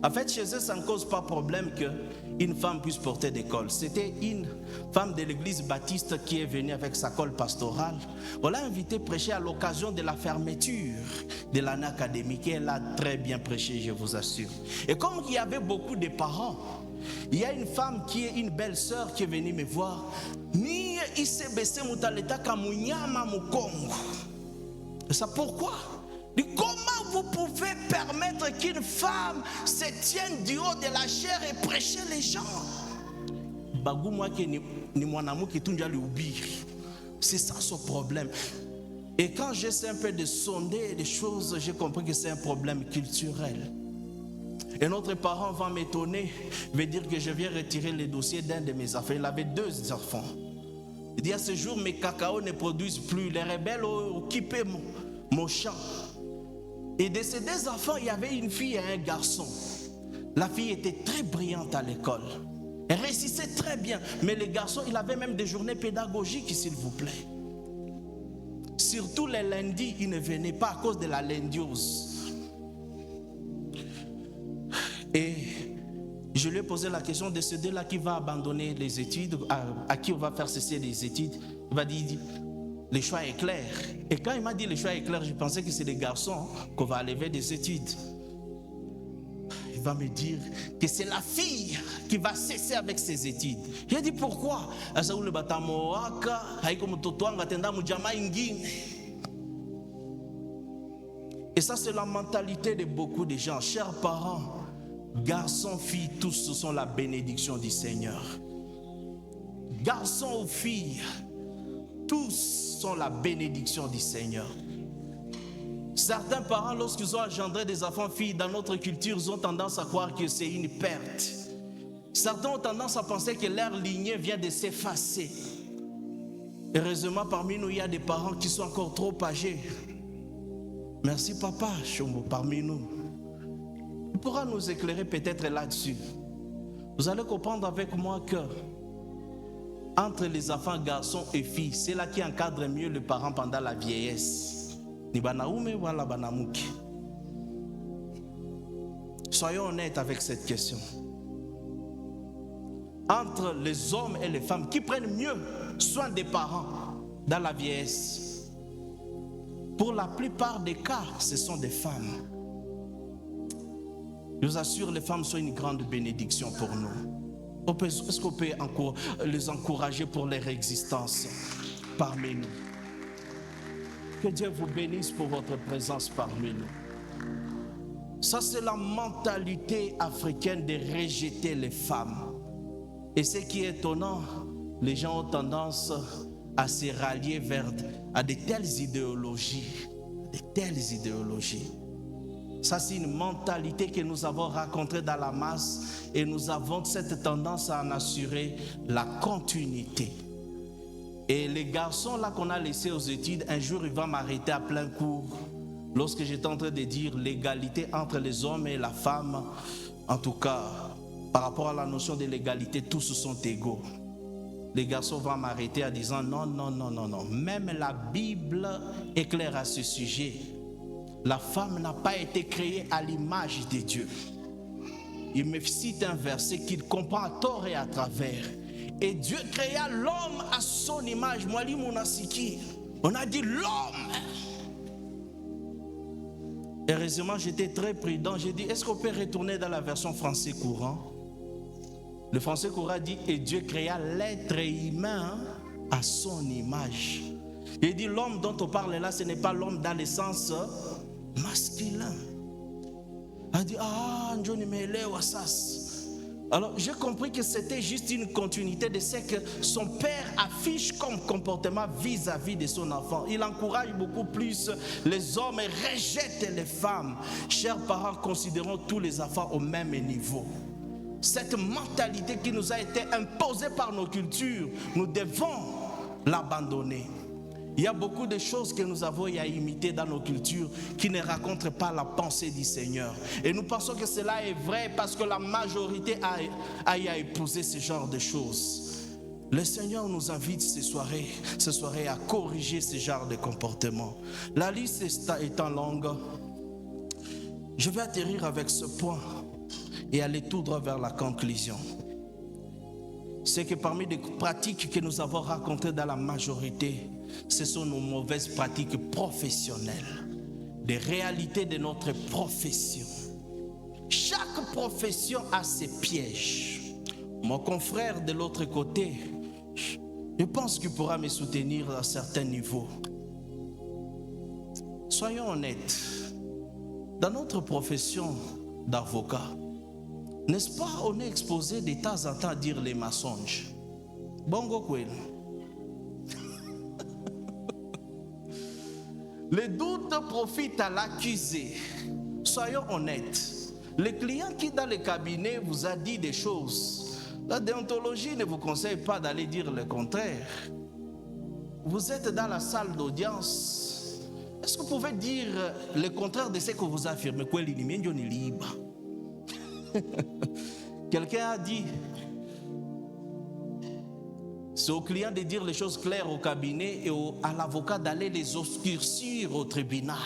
En fait, chez eux, ça ne cause pas problème qu'une femme puisse porter des cols. C'était une femme de l'église baptiste qui est venue avec sa colle pastorale. On l'a invitée prêcher à l'occasion de la fermeture de l'année académique. Et elle a très bien prêché, je vous assure. Et comme il y avait beaucoup de parents, il y a une femme qui est une belle sœur qui est venue me voir. Et ça pourquoi? Comment vous pouvez permettre qu'une femme se tienne du haut de la chair et prêcher les gens? C'est ça son problème. Et quand j'essaie un peu de sonder les choses, j'ai compris que c'est un problème culturel. Et notre parent va m'étonner, veut dire que je viens retirer le dossier d'un de mes enfants. Il avait 2 enfants. Il dit à ce jour, mes cacao ne produisent plus. Les rebelles ont occupé mon champ. Et de ces 2 enfants, il y avait une fille et un garçon. La fille était très brillante à l'école. Elle réussissait très bien. Mais le garçon, il avait même des journées pédagogiques, s'il vous plaît. Surtout les lundis, il ne venait pas à cause de la lundiose. Et je lui ai posé la question de ce deux-là qui va abandonner les études, à qui on va faire cesser les études. Il va dire, le choix est clair. Et quand il m'a dit le choix est clair, je pensais que c'est les garçons qu'on va enlever des études. Il va me dire que c'est la fille qui va cesser avec ses études. J'ai dit pourquoi? Et ça, c'est la mentalité de beaucoup de gens. Chers parents, garçons, filles, tous ce sont la bénédiction du Seigneur. Garçons ou filles, tous sont la bénédiction du Seigneur. Certains parents, lorsqu'ils ont engendré des enfants filles dans notre culture, ils ont tendance à croire que c'est une perte. Certains ont tendance à penser que leur lignée vient de s'effacer. Heureusement, parmi nous, il y a des parents qui sont encore trop âgés. Merci papa, Chombo, parmi nous. Il pourra nous éclairer peut-être là-dessus. Vous allez comprendre avec moi que entre les enfants garçons et filles, c'est là qui encadre mieux le parent pendant la vieillesse. Soyons honnêtes avec cette question. Entre les hommes et les femmes, qui prennent mieux soin des parents dans la vieillesse? Pour la plupart des cas, ce sont des femmes. Je vous assure, les femmes sont une grande bénédiction pour nous. Est-ce qu'on peut les encourager pour leur existence parmi nous? Que Dieu vous bénisse pour votre présence parmi nous. Ça, c'est la mentalité africaine de rejeter les femmes. Et ce qui est étonnant, les gens ont tendance à se rallier à de telles idéologies. Ça, c'est une mentalité que nous avons rencontrée dans la masse et nous avons cette tendance à en assurer la continuité. Et les garçons là qu'on a laissés aux études, un jour ils vont m'arrêter à plein cours lorsque j'étais en train de dire l'égalité entre les hommes et la femme. En tout cas, par rapport à la notion de l'égalité, tous sont égaux. Les garçons vont m'arrêter en disant non. Même la Bible est claire à ce sujet. La femme n'a pas été créée à l'image de Dieu. Il me cite un verset qu'il comprend à tort et à travers. Et Dieu créa l'homme à son image. Mwalimu unasikia. On a dit l'homme. Heureusement, j'étais très prudent. J'ai dit, est-ce qu'on peut retourner dans la version français courant? Le français courant dit, et Dieu créa l'être humain à son image. Il dit, l'homme dont on parle là, ce n'est pas l'homme dans le sens masculin. Il dit, Johnny Mele Wassas. Alors, j'ai compris que c'était juste une continuité de ce que son père affiche comme comportement vis-à-vis de son enfant. Il encourage beaucoup plus les hommes et rejette les femmes. Chers parents, considérons tous les enfants au même niveau. Cette mentalité qui nous a été imposée par nos cultures, nous devons l'abandonner. Il y a beaucoup de choses que nous avons à imiter dans nos cultures qui ne racontent pas la pensée du Seigneur. Et nous pensons que cela est vrai parce que la majorité a épousé ce genre de choses. Le Seigneur nous invite ce soirée à corriger ce genre de comportement. La liste étant longue, je vais atterrir avec ce point et aller tout droit vers la conclusion. C'est que parmi les pratiques que nous avons racontées dans la majorité, ce sont nos mauvaises pratiques professionnelles, des réalités de notre profession. Chaque profession a ses pièges. Mon confrère de l'autre côté, je pense qu'il pourra me soutenir à certains niveaux. Soyons honnêtes, dans notre profession d'avocat, n'est-ce pas, on est exposé de temps en temps à dire les mensonges. Bongo kweli. Les doutes profitent à l'accusé. Soyons honnêtes. Le client qui dans le cabinet vous a dit des choses, la déontologie ne vous conseille pas d'aller dire le contraire. Vous êtes dans la salle d'audience. Est-ce que vous pouvez dire le contraire de ce que vous affirmez? Quelqu'un a dit, c'est au client de dire les choses claires au cabinet et à l'avocat d'aller les obscurcir au tribunal.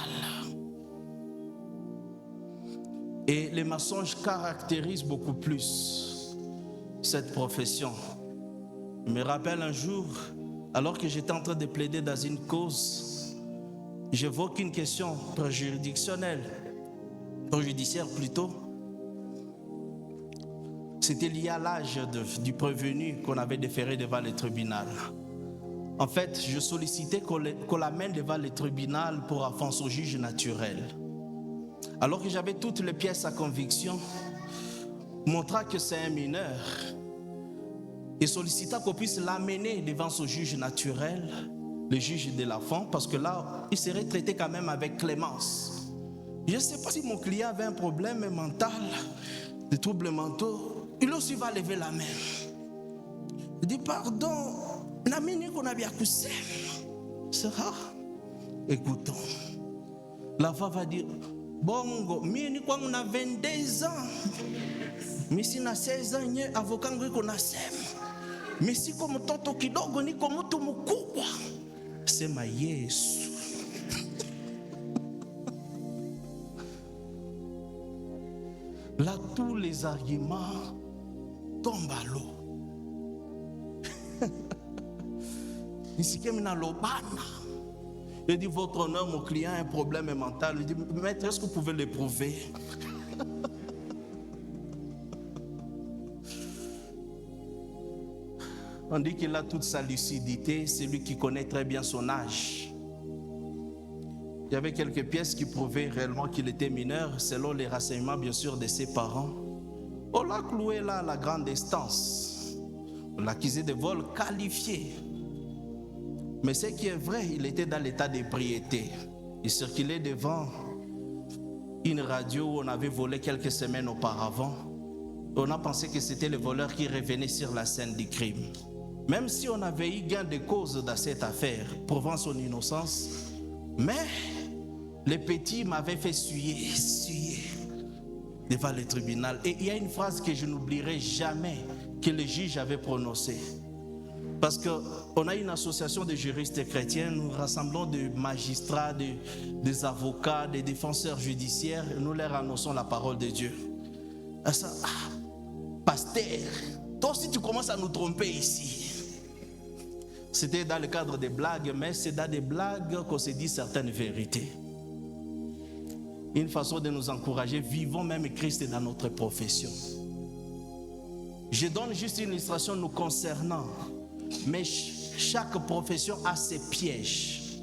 Et les mensonges caractérisent beaucoup plus cette profession. Je me rappelle un jour, alors que j'étais en train de plaider dans une cause, j'évoque une question préjudicielle plutôt. C'était lié à l'âge du prévenu qu'on avait déféré devant le tribunal. En fait, je sollicitais qu'on l'amène devant le tribunal pour avance au juge naturel. Alors que j'avais toutes les pièces à conviction, montrant que c'est un mineur, et sollicitant qu'on puisse l'amener devant ce juge naturel, le juge de l'enfant, parce que là, il serait traité quand même avec clémence. Je ne sais pas si mon client avait un problème mental, des troubles mentaux. Il aussi va lever la main. Il dit, pardon, namini qu'on a bien coussé. C'est rare. Écoutons. L'enfant va dire, bongo, mini quoi on a 22 ans. Mais si on a 16 ans, il y a un avocat qu'on a 7. Mais si comme toto kidogo ni comme mtu mkubwa. Sema Yesu. Là, tous les arguments tombent à l'eau. Il dit, votre honneur, mon client a un problème mental. Il dit, maître, est-ce que vous pouvez l'éprouver? On dit qu'il a toute sa lucidité, c'est lui qui connaît très bien son âge. Il y avait quelques pièces qui prouvaient réellement qu'il était mineur, selon les renseignements bien sûr de ses parents. On l'a cloué là à la grande instance. On l'a accusé de vol qualifié. Mais ce qui est vrai, il était dans l'état d'ébriété. Il circulait devant une radio où on avait volé quelques semaines auparavant. On a pensé que c'était le voleur qui revenait sur la scène du crime. Même si on avait eu gain de cause dans cette affaire, prouvant son innocence, mais les petits m'avaient fait suer devant le tribunal. Et il y a une phrase que je n'oublierai jamais que le juge avait prononcée. Parce qu'on a une association de juristes chrétiens, nous rassemblons des magistrats, des avocats, des défenseurs judiciaires, et nous leur annonçons la parole de Dieu. Pasteur, toi aussi tu commences à nous tromper ici. C'était dans le cadre des blagues, mais c'est dans des blagues qu'on se dit certaines vérités. Une façon de nous encourager, vivons même Christ dans notre profession. Je donne juste une illustration nous concernant, mais chaque profession a ses pièges.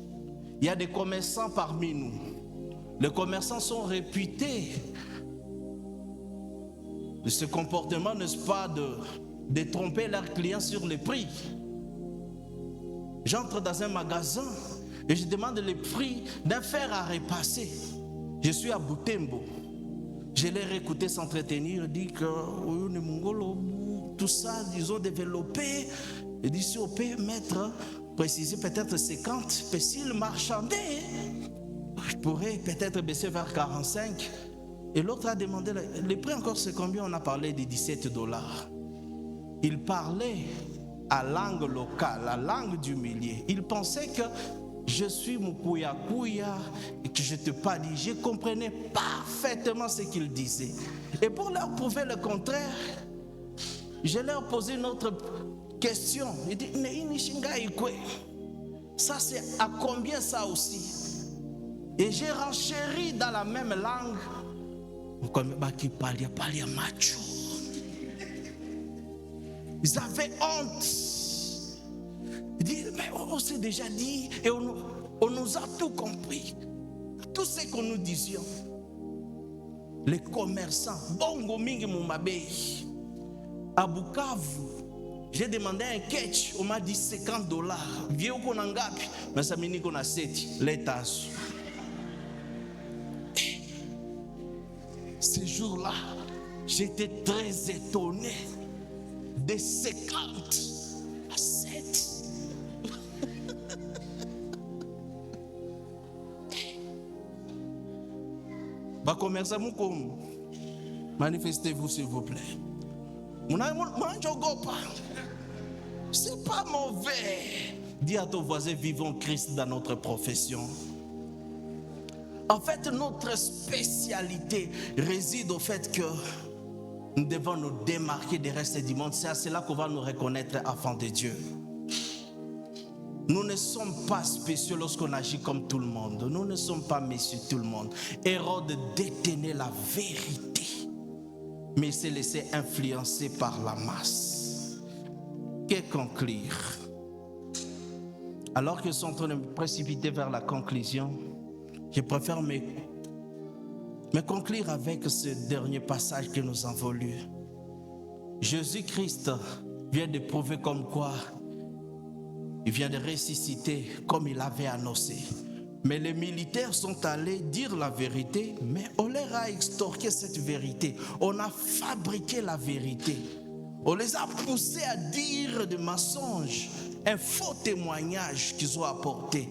Il y a des commerçants parmi nous. Les commerçants sont réputés de ce comportement, n'est-ce pas, de tromper leurs clients sur les prix. J'entre dans un magasin et je demande le prix d'un fer à repasser. Je suis à Butembo. Je l'ai écouté s'entretenir, dit que tout ça, ils ont développé. Il dit si on peut mettre, préciser peut-être 50, mais s'il marchandait, je pourrais peut-être baisser vers 45. Et l'autre a demandé, le prix encore c'est combien? On a parlé de $17. Il parlait à langue locale, la langue du milieu. Il pensait que je suis Mukuya et que je te parle. Je comprenais parfaitement ce qu'il disait. Et pour leur prouver le contraire, je leur posais une autre question. Il dit, ça c'est à combien ça aussi? Et j'ai renchéri dans la même langue. Ils avaient honte. Ils disent, mais on s'est déjà dit et on nous a tout compris. Tout ce que nous disions. Les commerçants, bongo mingi mumabei. À Bukavu, j'ai demandé un ketch, on m'a dit $50. Vieux qu'on a ngapi, mais ça m'a dit qu'on a 7 l'état. Ce jour-là, j'étais très étonné de 50 à 7. Va commercer mon com. Manifestez-vous s'il vous plaît. C'est pas mauvais. Dis à ton voisin, vivons Christ dans notre profession. En fait, notre spécialité réside au fait que nous devons nous démarquer des restes du monde. C'est à cela qu'on va nous reconnaître avant de Dieu. Nous ne sommes pas spéciaux lorsqu'on agit comme tout le monde. Nous ne sommes pas messieurs tout le monde. Hérode détenait la vérité, mais il s'est laissé influencer par la masse. Que conclure? Alors qu'ils sont en train de me précipiter vers la conclusion, je préfère me conclure avec ce dernier passage que nous avons lu. Jésus-Christ vient de prouver comme quoi il vient de ressusciter comme il avait annoncé. Mais les militaires sont allés dire la vérité, mais on leur a extorqué cette vérité. On a fabriqué la vérité. On les a poussés à dire des mensonges, un faux témoignage qu'ils ont apporté.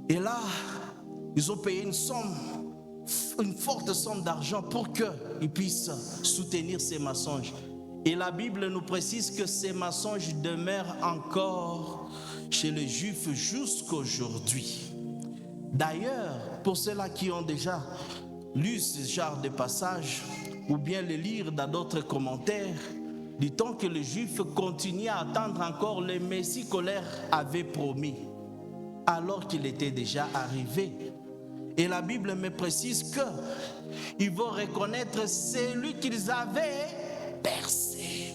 Et là, ils ont payé une forte somme d'argent pour qu'ils puissent soutenir ces mensonges. Et la Bible nous précise que ces mensonges demeurent encore chez les Juifs jusqu'aujourd'hui. D'ailleurs, pour ceux-là qui ont déjà lu ce genre de passages, ou bien les lire dans d'autres commentaires, dit-on que les Juifs continuaient à attendre encore le Messie qu'on leur avait promis, alors qu'il était déjà arrivé. Et la Bible me précise qu'ils vont reconnaître celui qu'ils avaient percé.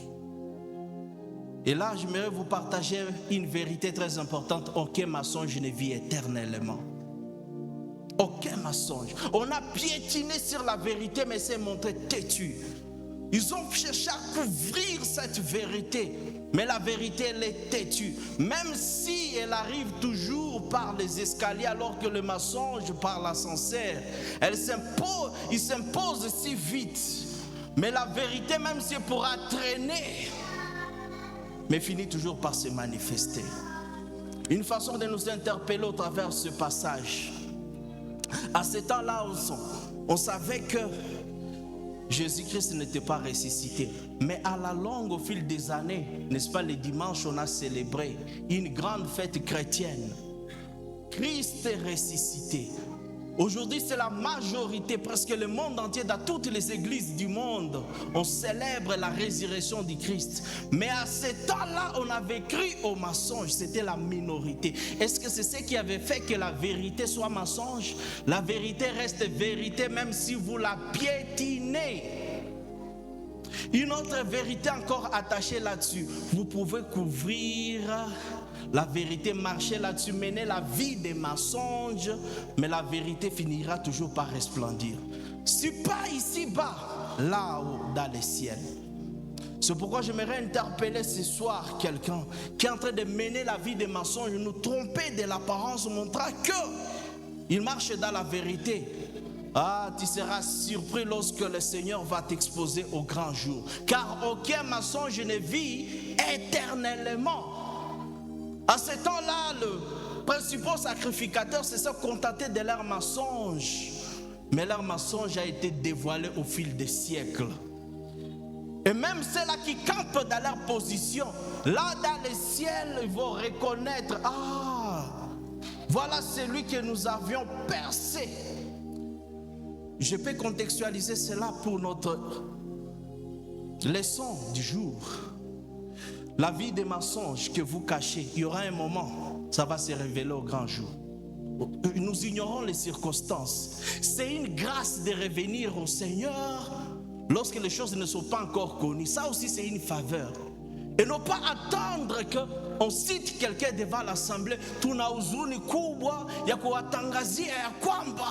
Et là, j'aimerais vous partager une vérité très importante. Aucun mensonge ne vit éternellement. Aucun mensonge. On a piétiné sur la vérité, mais c'est montré têtu. Ils ont cherché à couvrir cette vérité, mais la vérité, elle est têtue. Même si elle arrive toujours par les escaliers, alors que le mensonge par l'ascenseur, il s'impose si vite. Mais la vérité, même si elle pourra traîner, mais finit toujours par se manifester. Une façon de nous interpeller au travers de ce passage. À ce temps-là, on savait que Jésus-Christ n'était pas ressuscité. Mais à la longue, au fil des années, n'est-ce pas, les dimanches, on a célébré une grande fête chrétienne. Christ est ressuscité. Aujourd'hui, c'est la majorité, presque le monde entier, dans toutes les églises du monde, on célèbre la résurrection du Christ. Mais à ce temps-là, on avait cru au mensonge, c'était la minorité. Est-ce que c'est ce qui avait fait que la vérité soit mensonge? La vérité reste vérité même si vous la piétinez. Une autre vérité encore attachée là-dessus, vous pouvez couvrir la vérité, marcher là-dessus, mener la vie des mensonges, mais la vérité finira toujours par resplendir. Si pas ici-bas, là-haut, dans les ciels. C'est pourquoi j'aimerais interpeller ce soir quelqu'un qui est en train de mener la vie des mensonges, nous tromper de l'apparence, montrant qu'il marche dans la vérité. Ah, tu seras surpris lorsque le Seigneur va t'exposer au grand jour. Car aucun mensonge ne vit éternellement. À ce temps-là, le principal sacrificateur se sont contentés de leur mensonge. Mais leur mensonge a été dévoilé au fil des siècles. Et même ceux-là qui campent dans leur position, là dans les ciels, ils vont reconnaître, ah, voilà celui que nous avions percé. Je peux contextualiser cela pour notre leçon du jour. La vie des mensonges que vous cachez, il y aura un moment, ça va se révéler au grand jour. Nous ignorons les circonstances. C'est une grâce de revenir au Seigneur lorsque les choses ne sont pas encore connues. Ça aussi, c'est une faveur. Et ne pas attendre qu'on cite quelqu'un devant l'assemblée. Tuna huzuni kubwa ya kuwatangazia ya kwamba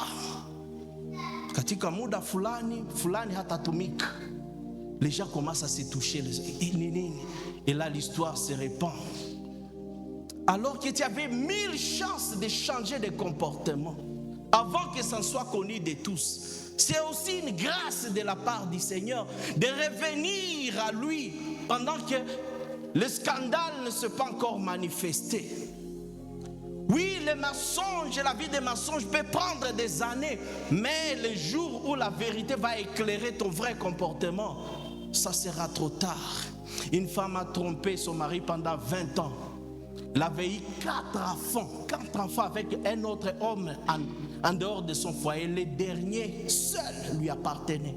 katika muda fulani hatatumika. Les gens commencent à se toucher. Et là, l'histoire se répand. Alors que tu avais 1000 chances de changer de comportement avant que ça ne soit connu de tous. C'est aussi une grâce de la part du Seigneur de revenir à lui pendant que le scandale ne s'est pas encore manifesté. Oui, les mensonges, la vie des mensonges peut prendre des années, mais le jour où la vérité va éclairer ton vrai comportement, ça sera trop tard. Une femme a trompé son mari pendant 20 ans. Elle avait eu 4 enfants avec un autre homme en dehors de son foyer. Le dernier seul lui appartenait.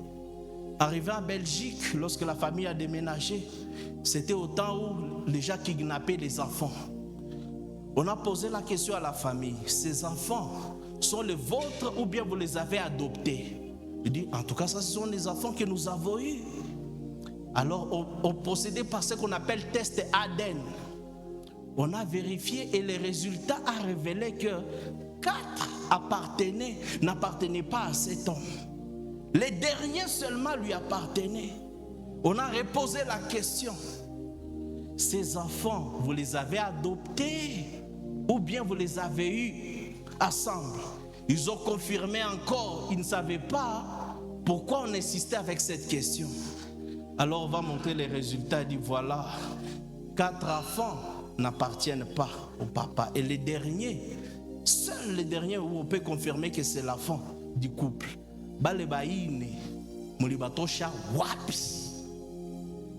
Arrivé en Belgique, lorsque la famille a déménagé, c'était au temps où les gens kidnappaient les enfants. On a posé la question à la famille, ces enfants sont les vôtres ou bien vous les avez adoptés? Il dit, en tout cas, ça, ce sont les enfants que nous avons eus. Alors, on procédait par ce qu'on appelle test ADN. On a vérifié et le résultat a révélé que 4 n'appartenaient pas à cet homme. Les derniers seulement lui appartenaient. On a reposé la question. Ces enfants, vous les avez adoptés ou bien vous les avez eus ensemble? Ils ont confirmé encore, ils ne savaient pas pourquoi on insistait avec cette question. Alors on va montrer les résultats et dire voilà, 4 enfants n'appartiennent pas au papa. Et les derniers, seuls les derniers où on peut confirmer que c'est l'enfant du couple.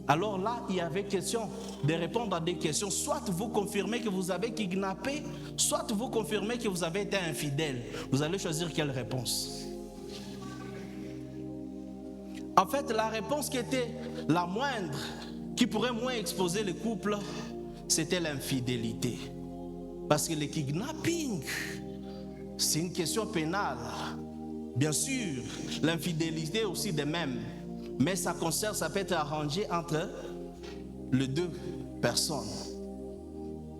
Alors là, il y avait question de répondre à des questions. Soit vous confirmez que vous avez kidnappé, soit vous confirmez que vous avez été infidèle. Vous allez choisir quelle réponse? En fait, la réponse qui était la moindre, qui pourrait moins exposer le couple, c'était l'infidélité. Parce que le kidnapping, c'est une question pénale. Bien sûr, l'infidélité aussi de même. Mais ça peut être arrangé entre les deux. Personne.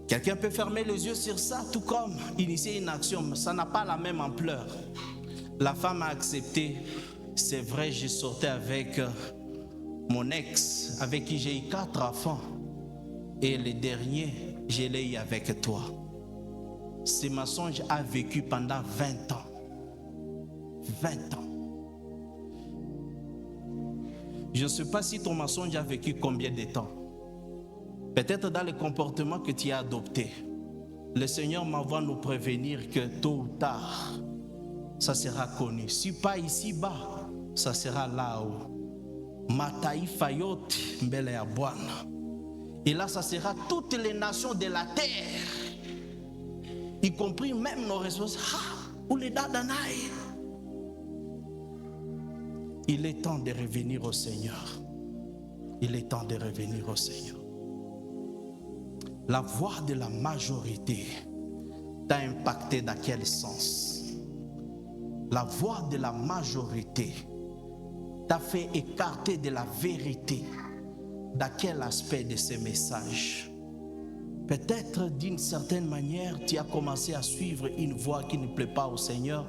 Quelqu'un peut fermer les yeux sur ça, tout comme initier une action, mais ça n'a pas la même ampleur. La femme a accepté. C'est vrai, j'ai sorti avec mon ex, avec qui j'ai eu 4 enfants. Et le dernier, je l'ai eu avec toi. Ce mensonge a vécu pendant 20 ans. 20 ans. Je ne sais pas si ton mensonge a vécu combien de temps. Peut-être dans le comportement que tu as adopté. Le Seigneur m'envoie nous prévenir que tôt ou tard, ça sera connu. Si pas ici-bas, ça sera là-haut. Mataï Fayot mbele ya Bwana. Et là, ça sera toutes les nations de la terre, y compris même nos responsables. Ou les Dadanaï. Il est temps de revenir au Seigneur. Il est temps de revenir au Seigneur. La voix de la majorité t'a impacté dans quel sens? La voix de la majorité t'a fait écarter de la vérité. Dans quel aspect de ces messages? Peut-être d'une certaine manière, tu as commencé à suivre une voie qui ne plaît pas au Seigneur.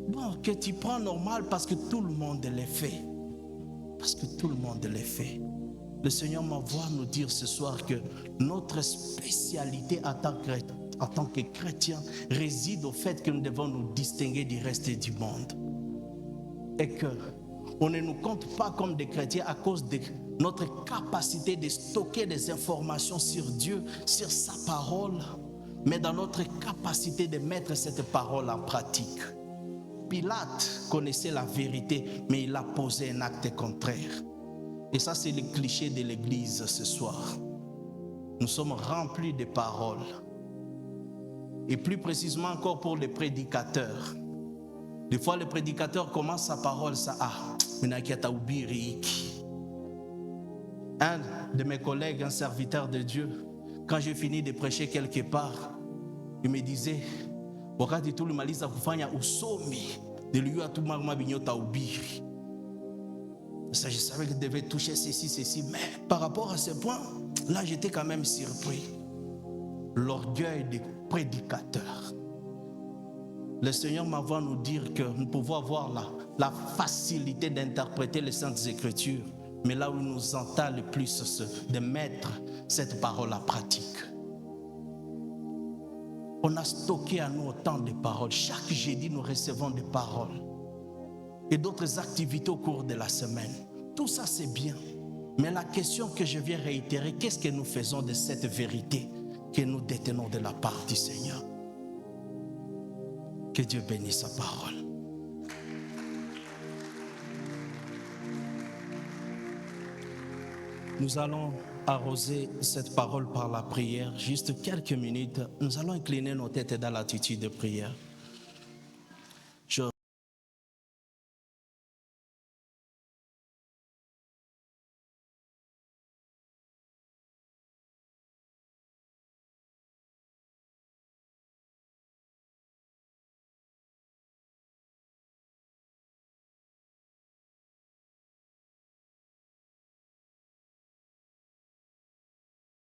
Bon, que tu prends normal parce que tout le monde le fait. Parce que tout le monde le fait. Le Seigneur m'envoie nous dire ce soir que notre spécialité en tant que chrétien réside au fait que nous devons nous distinguer du reste du monde. Et que on ne nous compte pas comme des chrétiens à cause de notre capacité de stocker des informations sur Dieu, sur sa parole, mais dans notre capacité de mettre cette parole en pratique. Pilate connaissait la vérité, mais il a posé un acte contraire. Et ça, c'est le cliché de l'Église ce soir. Nous sommes remplis de paroles. Et plus précisément encore pour les prédicateurs. Des fois, le prédicateur commence sa parole, ça un de mes collègues, un serviteur de Dieu, quand j'ai fini de prêcher quelque part, il me disait, wakati tulimaliza kufanya usomi de lui à tout magma binyota ubiri. Ça, je savais que je devais toucher ceci, mais par rapport à ce point, là, j'étais quand même surpris. L'orgueil des prédicateurs. Le Seigneur m'envoie nous dire que nous pouvons avoir la facilité d'interpréter les Saintes Écritures, mais là où il nous entend le plus, c'est de mettre cette parole en pratique. On a stocké à nous autant de paroles. Chaque jeudi, nous recevons des paroles et d'autres activités au cours de la semaine. Tout ça, c'est bien. Mais la question que je viens réitérer, qu'est-ce que nous faisons de cette vérité que nous détenons de la part du Seigneur? Que Dieu bénisse sa parole. Nous allons arroser cette parole par la prière. Juste quelques minutes, nous allons incliner nos têtes dans l'attitude de prière.